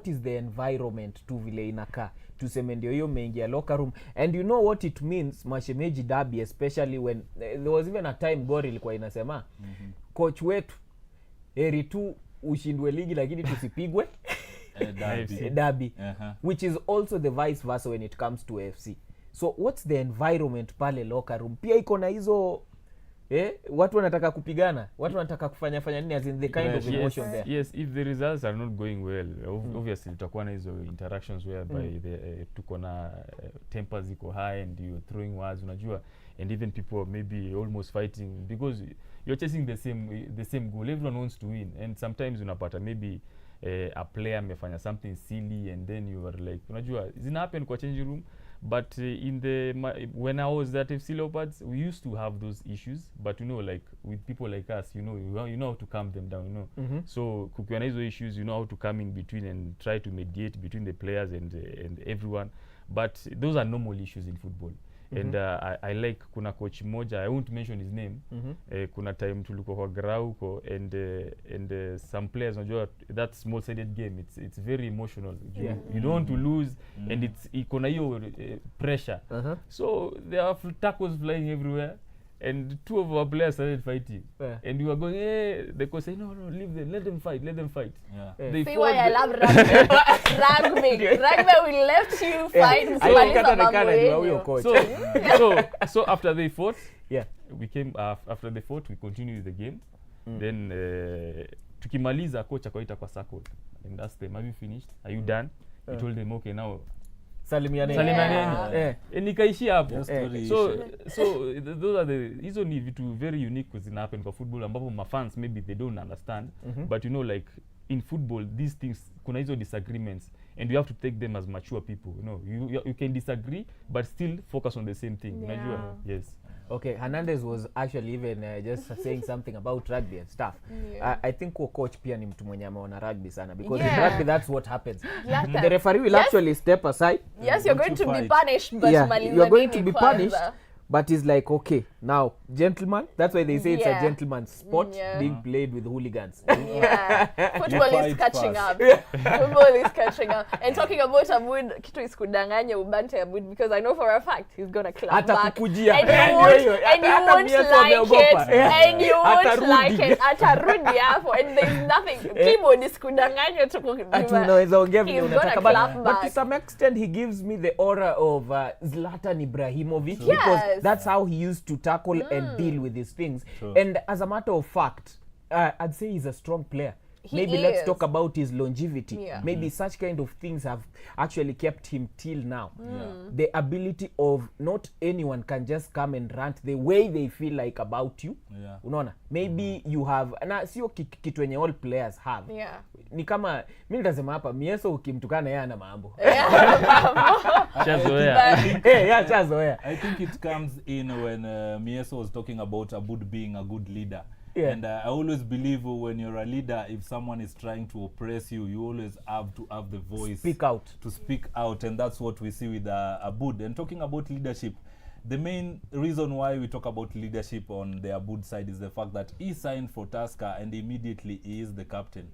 is the environment tu vile inakaa? Tuseme ndio hiyo mengia locker room, and you know what it means Mashemeji derby, especially when there was even a time Gori ilikuwa inasema coach wetu heri tu ushindwe ligi lakini tusipigwe derby. Which is also the vice versa when it comes to AFC. So what's the environment pale locker room? Pia iko na hizo watu wanataka kupigana, watu wanataka kufanya nini, as in the kind of emotion there. Yes, if the results are not going well, obviously tutakuwa na hizo interactions whereby tuko na tempers iko high and you're throwing words, unajua, and even people maybe almost fighting because you're chasing the same goal. Everyone wants to win, and sometimes unapata maybe a player amefanya something silly and then you are like, unajua, zina happen kwa changing room. But when I was at FC Leopards, we used to have those issues, but you know, like with people like us, you know how to calm them down, you know. So kukiwa na hizo issues, you know how to come in between and try to mediate between the players and everyone. But those are normal issues in football. And I like kuna coach moja, I won't mention his name. Kuna time tulikuwa kwa Grauko and some players, unajua, that small-sided game, it's very emotional. You don't want to lose, and it's kuna hiyo pressure. So there are tackles flying everywhere, and two of our players started fighting. And we were going, the coach said, no, leave them, let them fight. They see why I love rugby. Rugby, we left you fight. So after they fought, we came after they fought, we continued the game. Then tukimaliza coach akaita kwa circle and asked them, have you finished? Are you done? We told them, okay, now salimianeni. Nikaishia hapo. So those are hizo ni vitu very unique zina happen kwa football ambapo mafans maybe they don't understand. But you know, like in football, these things kuna hizo disagreements and you have to take them as mature people. You know, you can disagree but still focus on the same thing. Unajua? Yes. Okay, Hernandez was actually even just saying something about rugby and stuff. I think coach pia ni mtu mwenye ameona rugby sana, because in rugby that's what happens. The referee will actually step aside. Yes, you're going to be punished, but you're going to be punished. But it's like, okay, now, gentlemen, that's why they say it's a gentleman's sport being played with hooligans. Football is catching up. Football is catching up. And talking about Abud, kitu iskudanganya ubante Abud, because I know for a fact he's going to clap back. And you won't like it. Atarudi hapo. And there's nothing. Keyboard iskudanganya but to some extent, he gives me the aura of Zlatan Ibrahimovic. Because that's how he used to tackle and deal with these things. And as a matter of fact, I'd say he's a strong player. Maybe let's talk about his longevity. Maybe such kind of things have actually kept him till now. The ability of not anyone can just come and rant the way they feel like about you. Unaona? Maybe you have, na sio kitu yenye all players have. Ni kama mimi nitasema hapa Miheso ukimtukana yeye ana mambo. Chazoea. I think it comes in when Miheso was talking about Abud being a good leader. And I always believe when you're a leader, if someone is trying to oppress you, you always have to have the voice to speak out, and that's what we see with Abud. And talking about leadership, the main reason why we talk about leadership on the Abud side is the fact that he signed for Tusker and immediately he is the captain.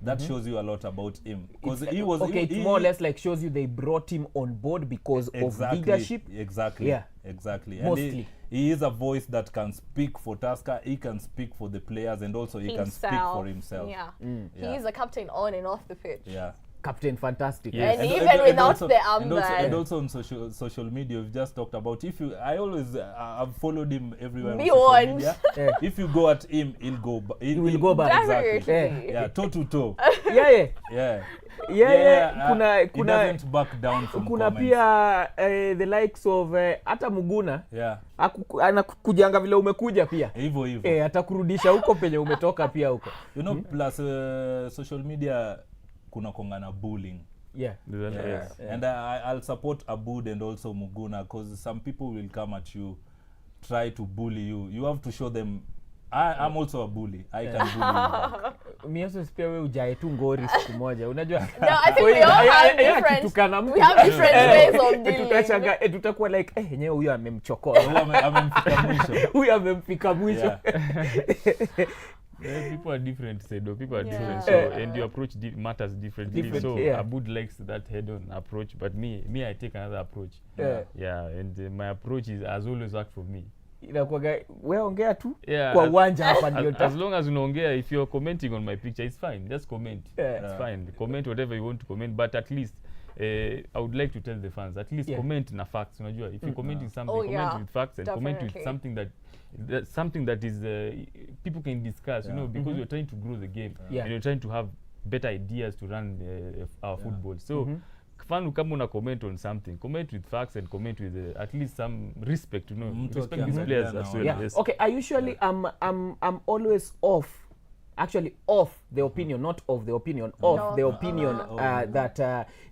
that shows you a lot about him. Because It's, he was it's more or less like shows you they brought him on board because of leadership. Exactly. Yeah. Exactly. Mostly. And he is a voice that can speak for Tusker, he can speak for the players, and also he can speak for himself. Yeah. Yeah. He is a captain on and off the pitch. Yeah. Captain Fantastic. Yes. And even without also, the armband. and also on social media, we've just talked about. I always I've followed him everywhere on Beyond. social media. If you go at him, he'll go. He will go back. Exactly. Definitely. Yeah, toe to toe. Yeah. He Kuna doesn't back down from kuna comments. pia the likes of hata Muguna Yeah. anakujanga vile umekuja pia. Hivyo. Atakurudisha huko penye umetoka pia huko. You know, plus social media kuna kongana bullying. Yeah. Yes. And I'll support Abud and also Muguna, because some people will come at you, try to bully you. You have to show them, I'm also a bully. I can bully you back. Miaso pia wewe ujae tu ngori siku moja. Unajua? No, I think we all have different. We have different ways of dealing. Tutachanga tutakuwa like yenyewe huyo amemchokoa. Amemfika mwisho. Huyo amemfika mwisho. People are different, Sedo. People are different, Yeah. so and your approach matters differently. So Abud likes that head-on approach, but me, I take another approach. Yeah, and my approach has always worked for me. Inakuwa wewe ongea tu Yeah, kwa uwanja hapa ndio as long as unaongea, if you're commenting on my picture, it's fine. Just comment. It's fine. Comment whatever you want to comment, but at least I would like to tell the fans, at least comment na facts. Unajua, if you're commenting something, comment with facts and comment with something that is people can discuss, you know, because you're trying to grow the game and you're trying to have better ideas to run our football. So fan kama una comment on something, comment with facts and comment with at least some respect, you know, respect these players as well. Yeah. Yes. Okay, I usually I'm always off the opinion, not of the opinion, of the opinion that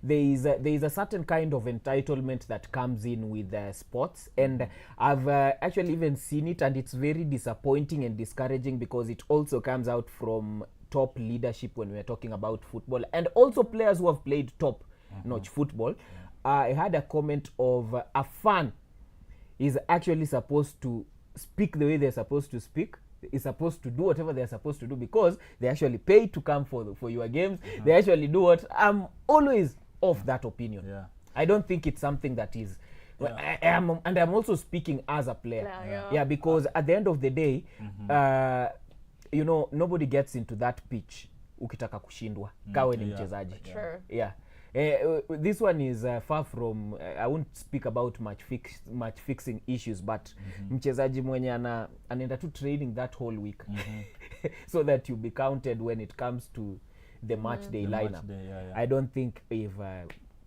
there is a certain kind of entitlement that comes in with sports, and I've actually even seen it, and it's very disappointing and discouraging because it also comes out from top leadership when we're talking about football, and also players who have played top notch football. I had a comment of a fan is actually supposed to speak the way they're supposed to speak, is supposed to do whatever they're supposed to do because they actually pay to come for your games. They actually do what I'm always of that opinion. I don't think it's something that is and I'm also speaking as a player. Because at the end of the day you know, nobody gets into that pitch ukitaka kushindwa kawe ni mchezaji. This one is far from I won't speak about match fixing issues, but mchezaji mwenye anaenda tu training that whole week so that you be counted when it comes to the match day lineup. I don't think if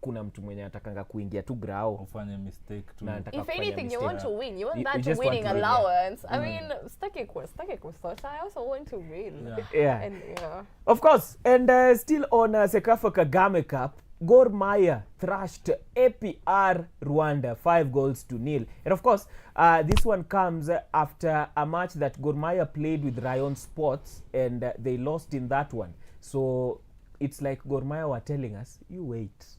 kuna mtu mwenye atakanga kuingia tu grao ufanye mistake tu. If anything, you want to win. You want that winning allowance. I mean, stake kusota. I also want to win. And of course, and still on CECAFA Kagame Cup, Gor Mahia thrashed APR Rwanda 5-0. And of course, this one comes after a match that Gor Mahia played with Rayon Sports, and they lost in that one. So it's like Gor Mahia were telling us, you wait.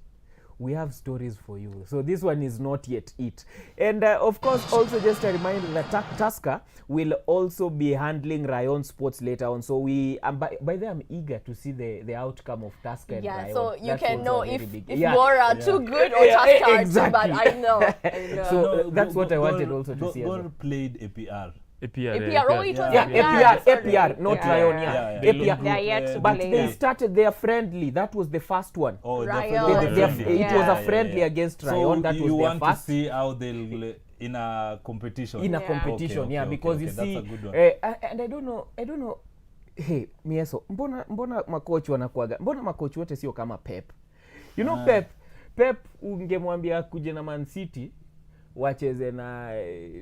We have stories for you. So this one is not yet it. And of course, also just a reminder that Tusker will also be handling Rayon Sports later on. So we, by the way, I'm eager to see the outcome of Tusker and Rayon. So you That's can know if yeah. Gor are too good or Tusker exactly. too bad. I know. So that's what I wanted also to see. Gor played APR. APR, oh, it was APR, not Rayon. APR. But they started their friendly. That was the first one. Oh, Rayon. It was a friendly against Rayon. So that was you their want first. to see how they'll in a competition. In a competition, okay, because you that's see, a good one. and I don't know. Hey, Miheso, mbona makochi wanakuaga? Mbona makochi wote sio kama Pep? You know, Pep ungemwambia kuje na Man City wacheze na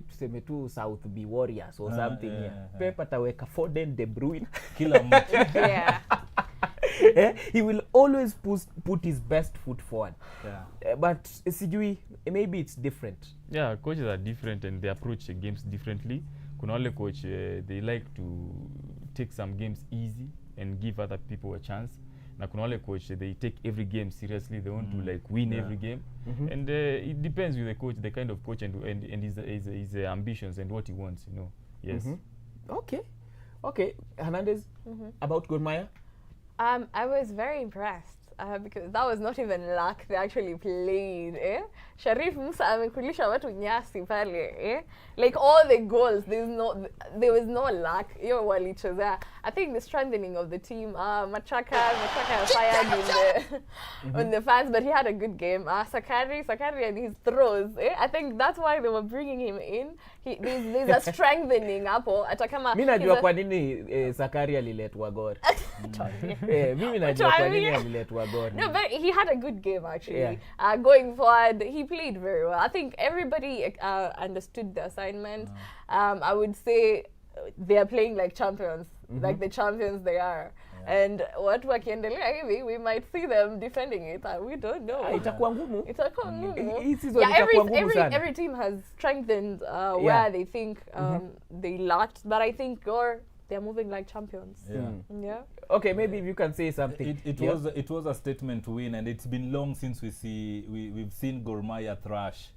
tuseme tu South B Warriors or something here. Pep ataweka Foden, De Bruyne. Kila mtu. He will always put his best foot forward. But sijui, maybe it's different. Yeah, coaches are different and they approach games differently. Kuna wale coach they like to take some games easy and give other people a chance. Na kuna wale coach they take every game seriously. They want to like win every game. And it depends with the coach, the kind of coach and his ambitions and what he wants, you know. Yes. Okay. Hernandez, about Gor Mahia? I was very impressed. Because that was not even luck, they actually played, Sharif Musa amekulisha watu nyasi pale, like all the goals, there was no luck. Yo walichezea. I think the strengthening of the team, Machaka fired on the fans, but he had a good game. Sakari and his throws, I think that's why they were bringing him in. There's a strengthening hapo. Atakama mimi najua kwa nini Sakari aliletwa Gor. Mimi najua kwa nini aliletwa Gor. No, but he had a good game actually. Going forward, he played very well. I think everybody understood the assignment. I would say they are playing like champions, like the champions they are. And what wakiendelea hivi, we might see them defending it. We don't know. Itakuwa ngumu. Itakuwa ngumu. Every team has strengthened where they think they lacked, but I think they're moving like champions. Yeah. Okay, maybe if you can say something. It was a statement to win, and it's been long since we've seen Gor Mahia thrash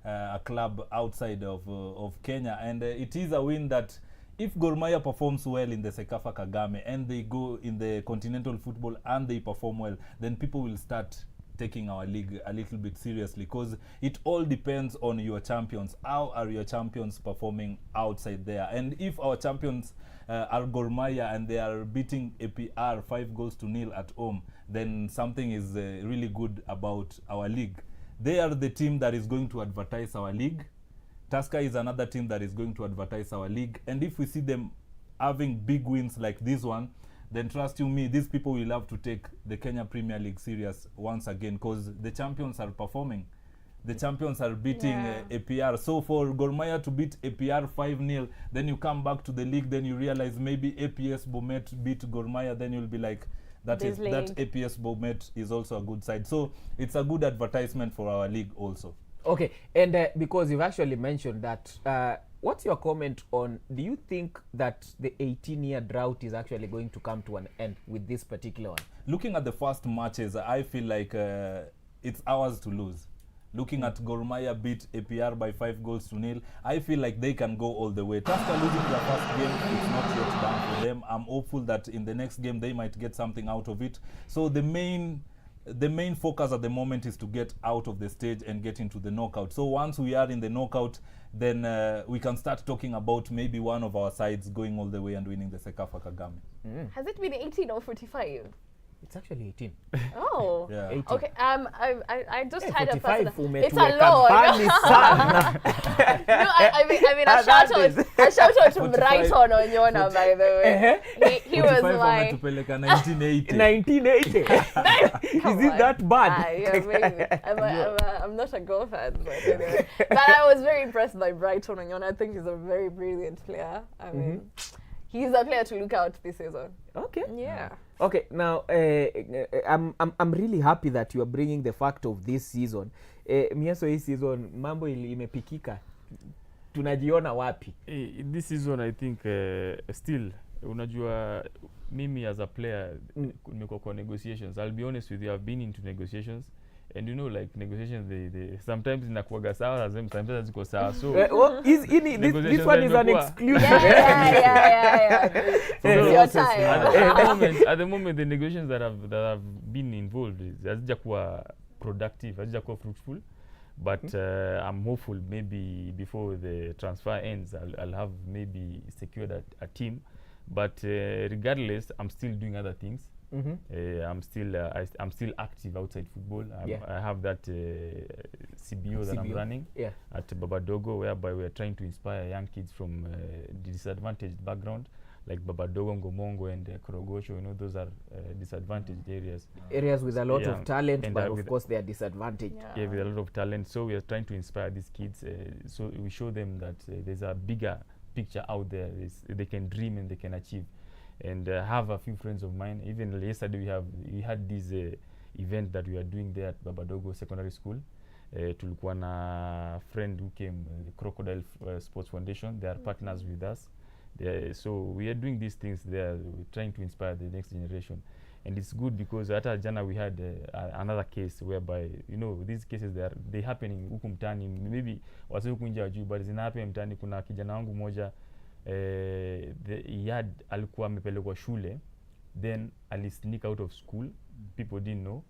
a club outside of Kenya, and it is a win that if Gor Mahia performs well in the CECAFA Kagame and they go in the continental football and they perform well, then people will start taking our league a little bit seriously, because it all depends on your champions. How are your champions performing outside there? And if our champions are Gor Mahia and they are beating APR 5-0 at home, then something is really good about our league. They are the team that is going to advertise our league. Tusker is another team that is going to advertise our league. And if we see them having big wins like this one, then trust you me, these people will have to take the Kenya Premier League serious once again, because the champions are performing. The champions are beating APR. So for Gor Mahia to beat APR 5-0, then you come back to the league, then you realize maybe APS Bomet beat Gor Mahia, then you'll be like, that APS Bomet is also a good side. So it's a good advertisement for our league also. Okay, and because you've actually mentioned that, what's your comment on, do you think that the 18-year drought is actually going to come to an end with this particular one? Looking at the first matches, I feel like it's ours to lose. Looking at Gor Mahia beat APR by 5-0, I feel like they can go all the way. Tusker losing their first game, it's not yet done for them. I'm hopeful that in the next game they might get something out of it. So the main focus at the moment is to get out of the stage and get into the knockout. So once we are in the knockout, then we can start talking about maybe one of our sides going all the way and winning the CECAFA Kagame. Has it been 18 or 45? It's actually 18. Oh, yeah. 18. Okay. I just had a 45 person. It's a lot. No, I mean a shout out to Brighton Onyona, by the way. He was like 1980. 1980. Is it that bad? Yeah, maybe. I'm not a Go fan, but anyway. But I was very impressed by Brighton Onyona. I think he's a very brilliant player. I mean, he's a player to look out this season. Okay. Yeah. Okay, now I'm really happy that you are bringing the fact of this season. Miheso, hii season mambo imepikika. Tunajiona wapi? This season I think still unajua mimi as a player nimekuwa kwa negotiations. I'll be honest with you, I've been into negotiations. And you know, like negotiations, they sometimes inakuwaga sawa, sometimes ziko sawa. So this one is an exclusive. Yeah. At the moment, the negotiations that have been involved hazijakuwa productive, hazijakuwa fruitful. But I'm hopeful maybe before the transfer ends, I'll have maybe secured a team. But regardless, I'm still doing other things. I'm still active outside football. I have that CBO that I'm running at Babadogo, whereby we are trying to inspire young kids from disadvantaged background, like Babadogo, Ngomongo, and Korogosho. You know, those are disadvantaged areas. Areas with a lot of talent, and but of course they are disadvantaged. Yeah, with a lot of talent. So we are trying to inspire these kids. So we show them that there's a bigger picture out there. They can dream and they can achieve. And have a few friends of mine. Even yesterday we had this event that we are doing there at Babadogo Secondary School. Tulikuwa na friend who came, the Crocodile Sports Foundation. They are partners with us. So we are doing these things there. We're trying to inspire the next generation. And it's good because at Jana we had another case whereby, you know, these cases they happening huku mtani, maybe wasi huku nje wajui, but zina happen mtani. Kuna kijana wangu moja alikuwa amepelekwa shule then ali sneak out of school, people didn't know,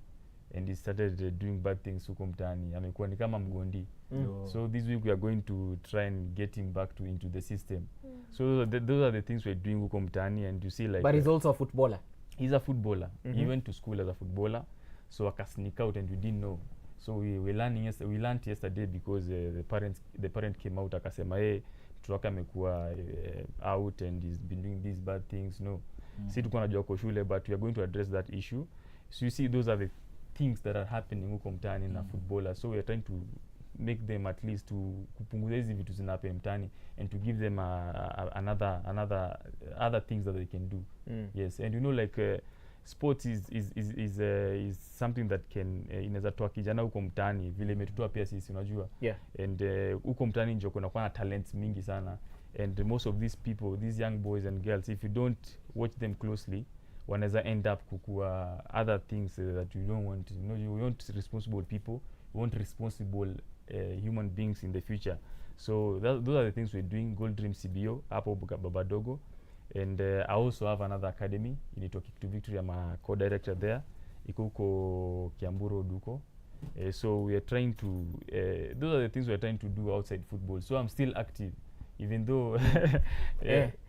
and he started doing bad things huko mtaani. Amekuwa ni kama mgondi. So this week we are going to try and get him back into the system. So those are the things we're doing huko mtaani, and you see like. But he's also a footballer. He's a footballer. He went to school as a footballer, so aka sneak out and we didn't know. So we learned yesterday because the parent came out akasema mtoto wake amekuwa out and he's been doing these bad things. No. Si tulikuwa najua kwa shule, but we are going to address that issue. So you see, those are the things that are happening huko mtaani na footballer. So we are trying to make them at least to kupunguza hizi vitu zinape mtaani and to give them other things that they can do. Yes, and you know, like sports is something that can inaweza toa kijana huko mtaani vile imetutoa pia sisi, unajua. And huko mtaani ndio kuna kwa talents mingi sana, and most of these people, these young boys and girls, if you don't watch them closely, wanaweza end up kukua other things that you don't want. You know, you want responsible people, you want responsible human beings in the future. So those are the things we're doing. Gold Dream CBO hapo Babadogo, and I also have another academy in Kick to Victory. I'm a co-director there, iko huko Kiamburo Duko. So we are trying to those are the things we are trying to do outside football. So I'm still active, even though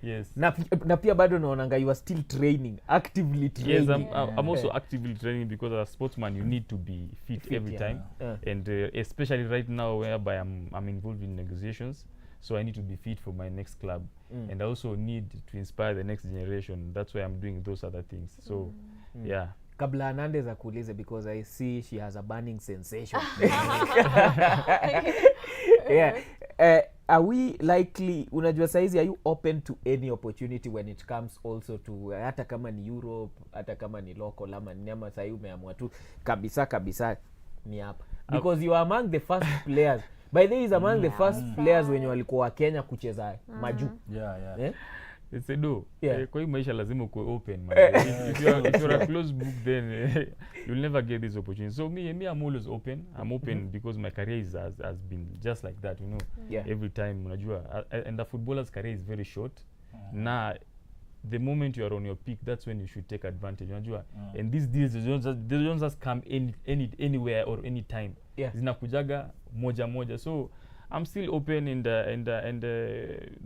yes. Na pia bado naonanga you are still training, actively training. Yes, I'm also actively training, because as a sportsman you need to be fit every time. And especially right now whereby I'm involved in negotiations, so I need to be fit for my next club. And I also need to inspire the next generation. That's why I'm doing those other things. So yeah. Kabla Anande za kuulize, because I see she has a burning sensation. Are we likely, unajua saizi, are you open to any opportunity when it comes also to hata kama ni Europe, hata kama ni local, ama nyama saizi umeamua tu kabisa ni hapa? Because you are among the first players. By the way, is among the first players wenye walikuwa Kenya kucheza maju. It's a do. Kwa hiyo maisha lazima uko open, man. If you're a closed book, then you'll never get this opportunity. So me I'm always open. I'm open because my career has been just like that, you know. Every time, unajua, and the footballer's career is very short. Now the moment you are on your peak, that's when you should take advantage, unajua. And these deals, they don't just come anywhere or any time. Zinakujaga moja. So I'm still open, and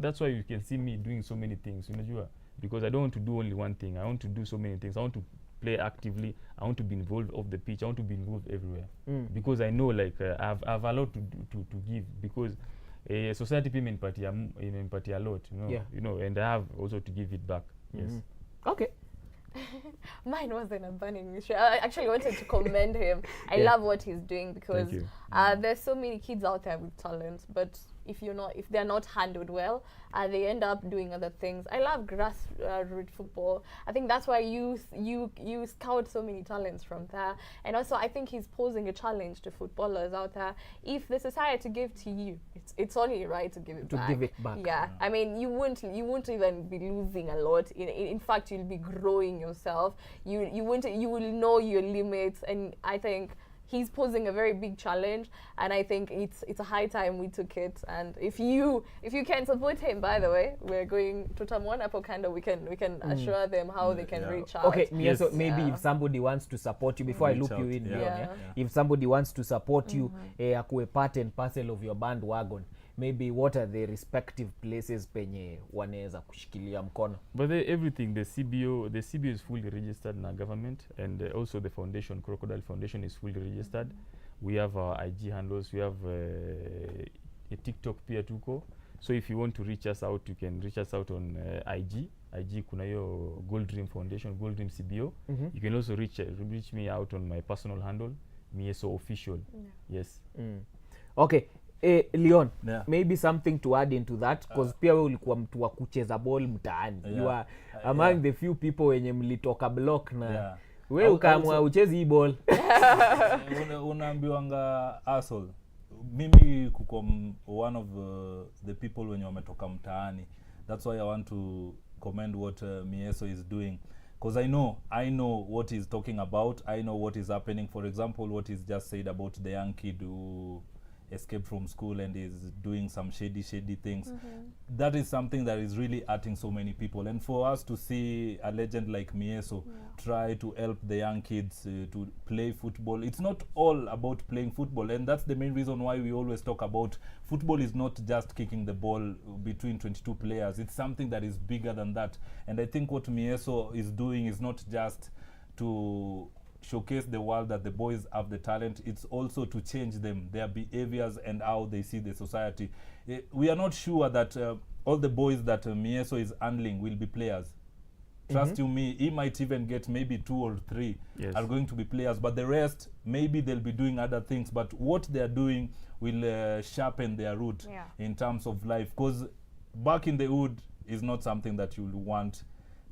that's why you can see me doing so many things, unajua, because I don't want to do only one thing. I want to do so many things. I want to play actively. I want to be involved off the pitch. I want to be involved everywhere, because I know, like, I have a lot to give, because society pia imenipatia a lot, you know. You know, and I have also to give it back. Yes. Okay. Mine wasn't a burning issue. I actually wanted to commend him. I love what he's doing, because there's so many kids out there with talent, but if they're not handled well, they end up doing other things. I love grassroots football. I think that's why you scout so many talents from there. And also, I think he's posing a challenge to footballers out there. If the society gave to you, it's only right to give it back. Give it back. Yeah. I mean, you won't even be losing a lot. In fact, you'll be growing yourself. You will know your limits, and I think he's posing a very big challenge, and I think it's a high time we took it. And if you can support him, by the way, we're going to Tamwana Pokando. We can assure them how they can reach out. Okay, so maybe if somebody wants to support you, before I loop you in, if somebody wants to support you, akue part and parcel of your bandwagon, maybe what are the respective places penye wanaweza kushikilia mkono? But everything, the CBO is fully registered in our government, and also the foundation, Crocodile Foundation, is fully registered. We have our IG handles. We have a TikTok pia tuko. So if you want to reach us out, you can reach us out on IG kuna hiyo Gold Dream Foundation, Gold Dream CBO. You can also reach me out on my personal handle, Miheso Official. Yes. Okay. Leon, maybe something to add into that, because pia wewe ulikuwa mtu wa kucheza ball mtaani. You are among the few people wenye mlitoka block na wewe ukaamua uchezi hii ball. Unaambiwanga asshole. Mimi kuko one of the people wenye wametoka mtaani. That's why I want to commend what Miheso is doing, because I know what he's talking about. I know what is happening. For example, what he's just said about the young kid who escaped from school and is doing some shady things. That is something that is really hurting so many people. And for us to see a legend like Miheso try to help the young kids to play football, it's not all about playing football, and that's the main reason why we always talk about football is not just kicking the ball between 22 players. It's something that is bigger than that. And I think what Miheso is doing is not just to showcase the world that the boys have the talent, it's also to change them, their behaviors and how they see the society. We are not sure that all the boys that Miheso is handling will be players. Trust you me, he might even get maybe 2 or 3 are going to be players, but the rest, maybe they'll be doing other things, but what they're doing will sharpen their root in terms of life, because back in the hood is not something that you'll want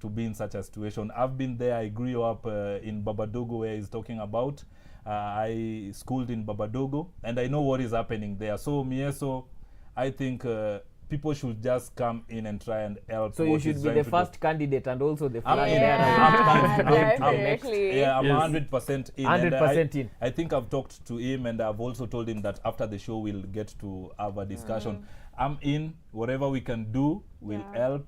to be in such a situation. I've been there. I grew up in Babadogo, where he's talking about. I schooled in Babadogo, and I know what is happening there. So Miheso, I think people should just come in and try and help. So you should be the first candidate and also the flag bearer. I'm 100% in. 100% in. I think I've talked to him, and I've also told him that after the show we'll get to have a discussion. I'm in. Whatever we can do will help.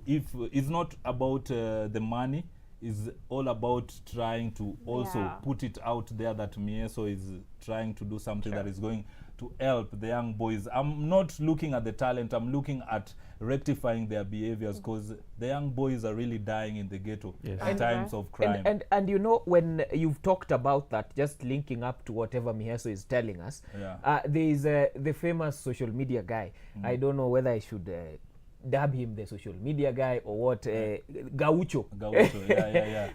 If it's not about the money, it's all about trying to also put it out there that Miheso is trying to do something that is going to help the young boys. I'm not looking at the talent, I'm looking at rectifying their behaviors, because the young boys are really dying in the ghetto at times of crime. And you know, when you've talked about that, just linking up to whatever Miheso is telling us, there is the famous social media guy. I don't know whether I should dub him the social media guy or what. Gaucho.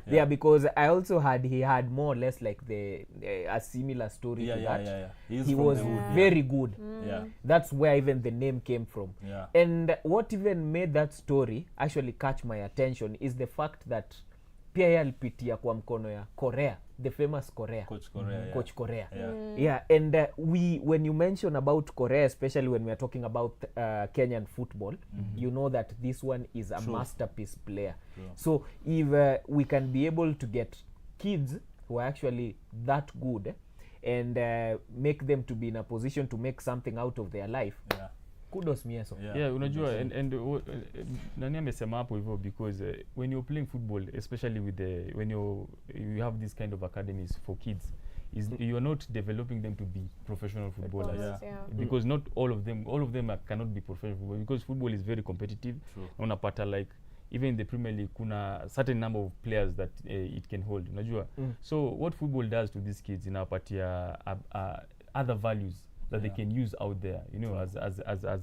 Yeah, because I also had he had more or less like the a similar story to that. He was very good. That's where even the name came from. And what even made that story actually catch my attention is the fact that pia yeye alipitia kwa mkono ya Korea, the famous Korea, Coach Korea. And when you mention about Korea, especially when we are talking about Kenyan football, you know that this one is a masterpiece player. So if we can be able to get kids who are actually that good and make them to be in a position to make something out of their life, kudos Miheso. Unajua, and nani amesema hapo hivyo, because when you're playing football, especially with when you have this kind of academies for kids, you're not developing them to be professional footballers. Because not all of them cannot be professional football, because football is very competitive. Unapata like even in the Premier League kuna certain number of players that it can hold, unajua. So what football does to these kids, inawapatia other values that they can use out there, you know, as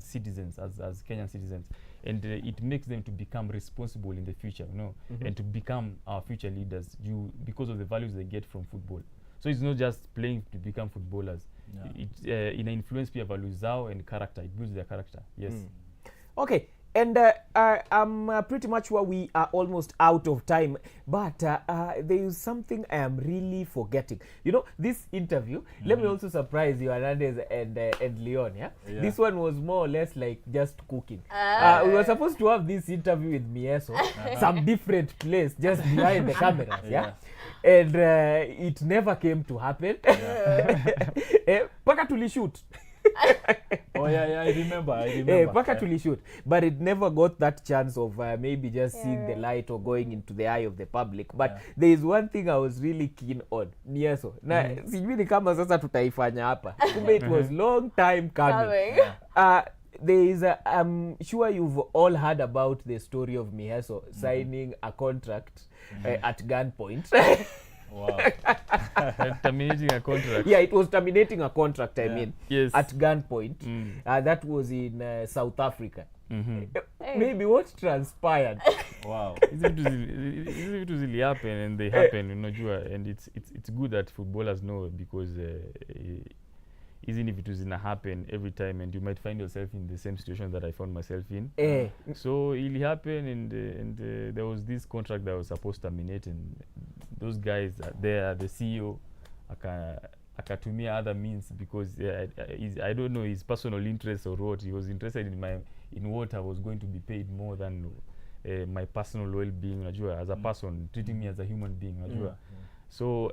citizens, as Kenyan citizens, and it makes them to become responsible in the future, you know, and to become our future leaders because of the values they get from football. So it's not just playing to become footballers. It influence their values and character. It builds their character. Okay. And I'm pretty much sure we are almost out of time, but there is something I am really forgetting. You know, this interview, let me also surprise you, Hernandez and Leon, This one was more or less like just cooking. We were supposed to have this interview with Miheso, some different place, just behind the cameras, And it never came to happen. Paka tulishoot. I remember. Paka tulishoot, but it never got that chance of maybe just seeing the light or going into the eye of the public. But there is one thing I was really keen on, Miheso. Na sijui ni kama sasa tutaifanya hapa. Kumbe it was long time coming. There is I'm sure you've all heard about the story of Miheso signing a contract at gunpoint. Wow. Terminating a contract. It was terminating a contract, I mean, at gunpoint. That was in South Africa. Maybe what transpired? Wow. It really happen, and they happen, unajua, and it's good that footballers know, because even if it was gonna happen every time, and you might find yourself in the same situation that I found myself in. So it happened, and there was this contract that was supposed to terminate, and those guys there, the CEO, akatumia other means, because I don't know his personal interest or what. He was interested in what I was going to be paid more than my personal well-being, as a person, treating me as a human being, So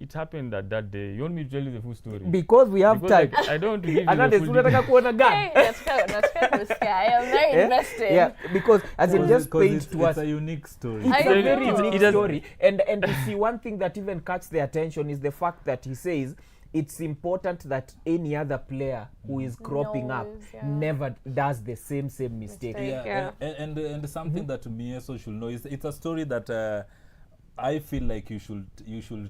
it happened that day. You want me to tell you the full story? Because we have Because time. I don't want to give you Another the full unataka kuona gun. Hey, let's go. I am very invested. Yeah, because as in just paint it's to us. a unique story. It's I a very know. unique It has- story. And you see, one thing that even catches the attention is the fact that he says it's important that any other player who is cropping up Knows, yeah. never does the same mistake. Mistake. Yeah, Yeah. and something that Miheso should know is it's a story that I feel like you should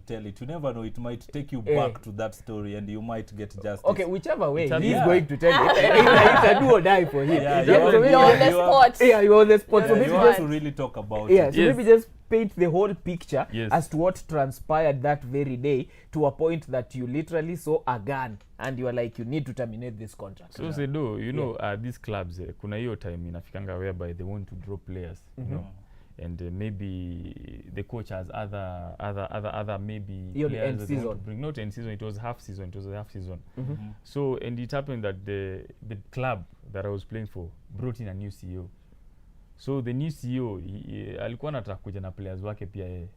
tell it. You never know, it might take you back to that story and you might get justice. Okay, whichever way, It's a- he's yeah. going to tell it. It's a do or die for him. Yeah, Yeah, so maybe You're on the you are- spot. yeah, you're on the spot. So Yeah, maybe you just have to really talk about yeah, it. so Yes. maybe just paint the whole picture Yes. as to what transpired that very day, to a point that you literally saw a gun and you are like, you need to terminate this contract. So say do you know these clubs kuna hiyo time inafikanga whereby they want to draw players, you know, and maybe the coach has other maybe Hiyo ni players end that they want season. to bring. Not end season, it was half season. So and it happened that the club that I was playing for brought in a new CEO. So the new CEO alikuwa anataka kuja na players wake pia yeye.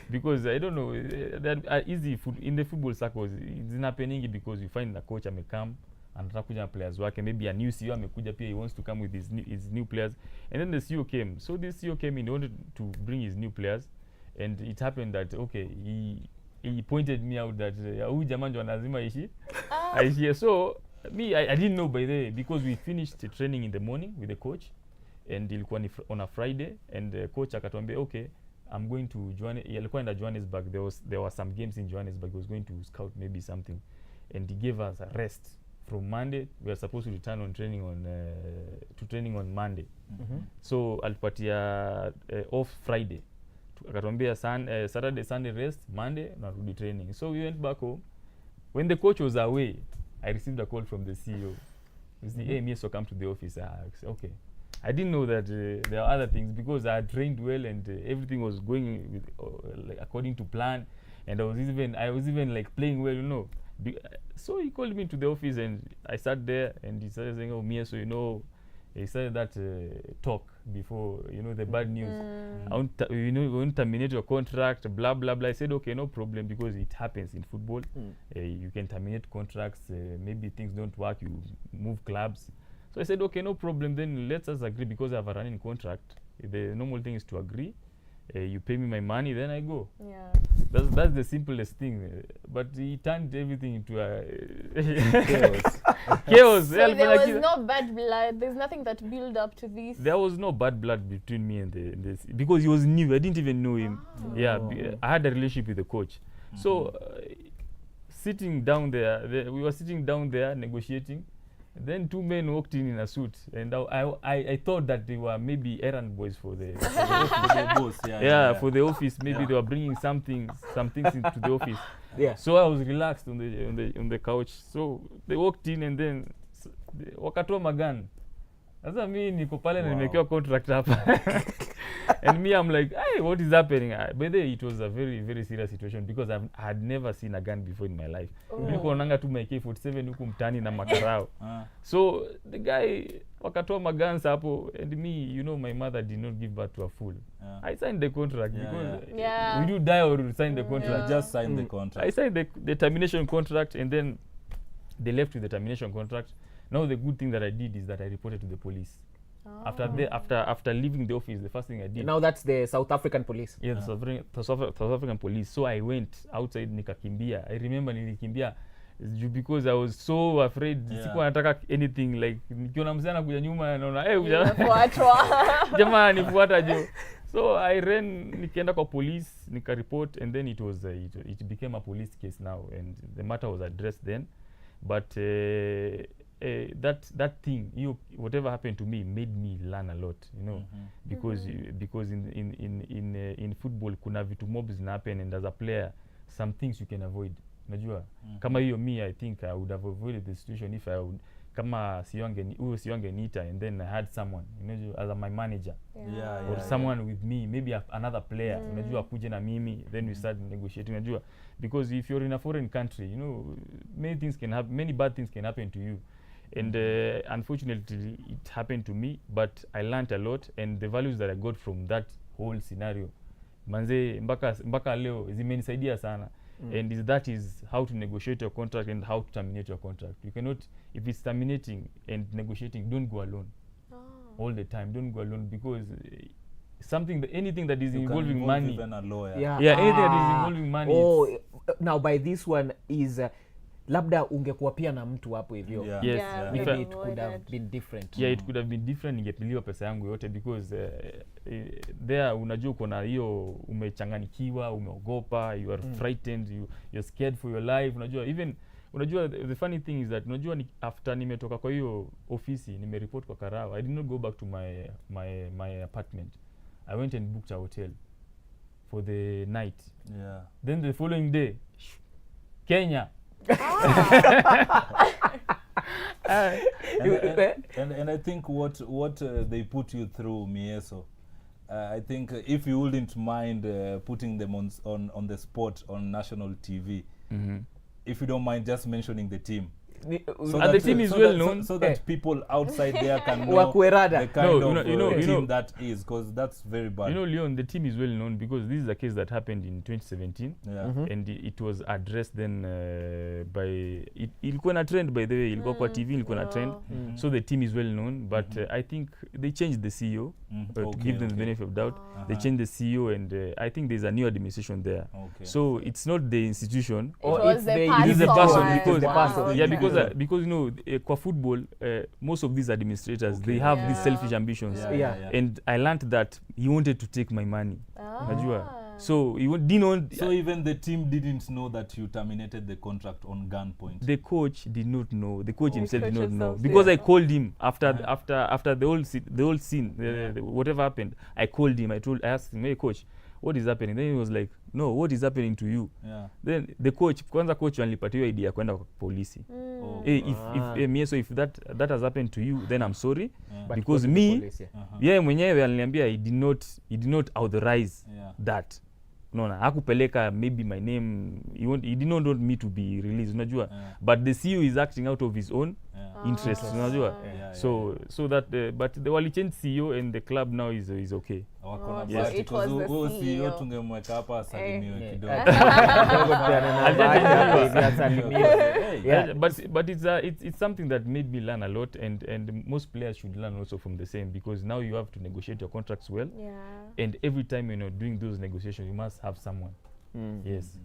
Because I don't know, that easy in the football circles it's happening because you find the coach amekam anataka kuja na players wake, maybe a new CEO amekuja pia, he wants to come with his new players, and then the CEO came. So this CEO came in, he wanted to bring his new players, and it happened that okay, he pointed me out that huyu jamaa ndio lazima aishi. So me I didn't know by the way, because we finished the training in the morning with the coach, and ilikuwa on a Friday, and the coach akatuambia okay, I'm going to alikuwa in Johannesburg. There were some games in Johannesburg. He was going to scout maybe something, and he gave us a rest from Monday. We are supposed to return on training on Monday. So alipatia off Friday, akatuambia Saturday Sunday rest, Monday narudi training. So we went back home. When the coach was away, I received a call from the CEO. He said, hey, Miheso, come to the office. I said, okay. I didn't know that there are other things, because I had trained well and everything was going with, like according to plan, and I was even like playing well, you know. So he called me to the office, and I sat there, and he started saying, "Oh, Miheso, you know," he started that talk before, you know, the bad news. I want we won't terminate your contract, blah blah blah. I said, okay, no problem, because it happens in football. You can terminate contracts. Maybe things don't work, you move clubs. So I said, okay, no problem, then let's us agree, because I have a running contract. The normal thing is to agree. You pay me my money, then I go. Yeah. That's the simplest thing. But he turned everything into a chaos. So there was no bad blood. There's nothing that built up to this. There was no bad blood between me and this, because he was new. I didn't even know him. Yeah, I had a relationship with the coach. So sitting down there, we were sitting down there negotiating. Then two men walked in a suit, and I thought that they were maybe errand boys for the Boss, for the office. Maybe they were bringing some things into the office. Yeah. So I was relaxed on the couch. So they walked in, and then wakatoa magan. Sasa mimi niko pale na nimewekewa contract hapa. And me, I'm like, hey, what is happening? By the way, it was a very, very serious situation, because I had never seen a gun before in my life. Nilikuwa naanga tu my K47 huku mtani na makarao. So the guy wakatoa magans hapo, and me, you know, my mother did not give birth to a fool. I signed the contract because will you die or you sign the contract? Just sign the contract. I signed the termination contract, and then they left with the termination contract. Now the good thing that I did is that I reported to the police. After leaving the office, the first thing I did. Now that's the South African police. Yeah, the South African police. So I went outside nikakimbia. I remember nilikimbia because I was so afraid. Sikuwa nataka anything, like nikiona mzee anakuja nyuma naona jamaa anifuata jo. So I ran, nikaenda kwa police, nikareport, and then it became a police case now, and the matter was addressed then. But that thing, whatever happened to me made me learn a lot, you know, because in football kuna vitu mobs na happen, and as a player some things you can avoid, unajua. Kama hiyo, me I think I would have avoided the situation if I would, kama siongeniita, and then I had someone, you know, as my manager or someone with me, maybe another player, unajua akuje na mimi, then we start negotiating, unajua, because if you're in a foreign country, you know, many bad things can happen to you. And unfortunately it happened to me, but I learned a lot, and the values that I got from that whole scenario manze mpaka leo zimenisaidia sana. And that is how to negotiate your contract and how to terminate your contract. You cannot, if it's terminating and negotiating, don't go alone all the time. Don't go alone, because anything that is involving money, even a lawyer. anything that is involving money. Now by this one is labda ungekuwa pia na mtu hapo hivyo. Yes, maybe it could have been different. It could have been different. Ningepiliwa pesa yangu yote, because there unajua uko na hiyo, umechanganikiwa, umeogopa, you are frightened, you're scared for your life. Unajua the funny thing is that unajua after nimetoka kwa hiyo ofisi, nimereport kwa Karao, I did not go back to my apartment. I went and booked a hotel for the night. Then the following day, Kenya. And I think what they put you through, Miheso, I think if you wouldn't mind putting them on the spot on national TV, if you don't mind just mentioning the team. The team is well known, so that people outside there can know the kind of team that is, because that's very bad. Leon, the team is well known because this is a case that happened in 2017, and it was addressed then by ilikuwa na trend, by the way, ilikuwa kwa TV, ilikuwa na trend. So the team is well known, but I think they changed the CEO to give them the benefit of doubt. They changed the CEO, and I think there's a new administration there. So it's not the institution, it is the person, because because kwa football, most of these administrators, they have these selfish ambitions. And I learned that he wanted to take my money. So he didn't. So even the team didn't know that you terminated the contract on gunpoint. The coach did not know. The coach himself did not know, because I called him after the whole scene, whatever happened. I called him. I asked him, "Hey coach, what is happening?" Then he was like, "No, what is happening to you?" Then the coach alipatiwa idea kwenda kwa polisi. If Miheso, if that has happened to you, then I'm sorry, because me mwenyewe aliniambia he did not authorize that. No, hakupeleka maybe my name, he did not want me to be released, unajua. But the CEO is acting out of his own interest, unajua. So that but the wali change CEO, and the club now is okay. It was the CEO. Tungemweka hapa asalimiwe kidogo. But it's something that made me learn a lot, and most players should learn also from the same, because now you have to negotiate your contracts well, and every time doing those negotiations, you must have someone. Yes.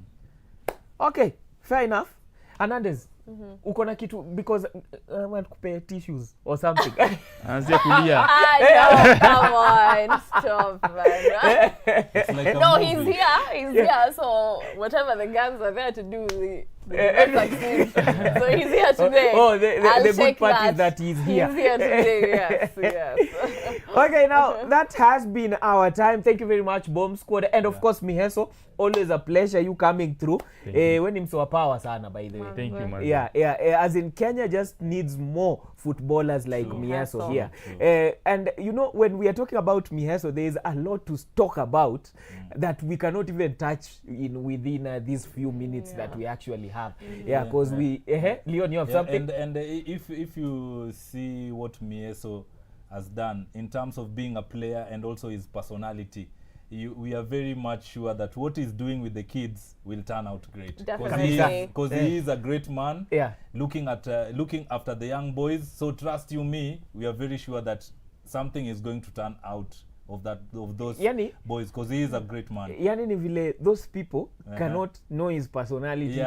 Okay, fair enough. Hernandez, uko na kitu, because I want to pay tissues or something. Anzia kulia. Come on, stop, man. Like he's here, so whatever the guns are there to do, succeed. So he's here today. The good part is that he's here. He's here today, yes. Okay, now that has been our time. Thank you very much, Bomb Squad, and of course Miheso. Always a pleasure you coming through. When him so power sana, by the way. Thank you, man. As in Kenya just needs more footballers like Miheso here. And when we are talking about Miheso, there is a lot to talk about that we cannot even touch within these few minutes that we actually have. Because we Leon, you have something. And if you see what Miheso has done in terms of being a player and also his personality, we are very much sure that what he's doing with the kids will turn out great. Definitely. Because he is a great man, looking after the young boys. So trust you me, we are very sure that something is going to turn out of those boys, because he is a great man. Ni vile those people cannot know his personality.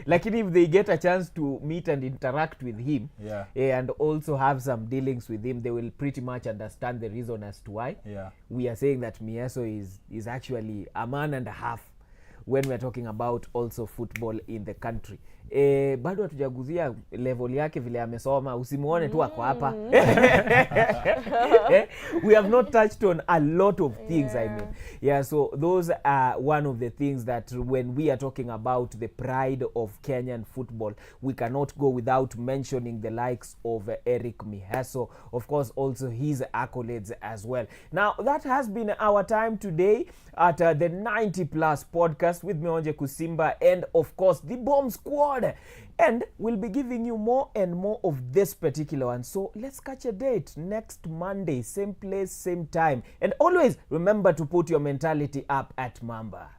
Like if they get a chance to meet and interact with him, and also have some dealings with him, they will pretty much understand the reason as to why we are saying that Miheso is actually a man and a half when we are talking about also football in the country. Bado hatujaguzia level yake vile amesoma, usimuone tu ako hapa. We have not touched on a lot of things, I mean. So those are one of the things that when we are talking about the pride of Kenyan football, we cannot go without mentioning the likes of Eric Miheso, of course also his accolades as well. Now that has been our time today at the 90 Plus podcast with Meonje Kusimba and of course the Bomb Squad. God. And we'll be giving you more and more of this particular one. So let's catch a date next Monday, same place, same time. And always remember to put your mentality up at Mamba.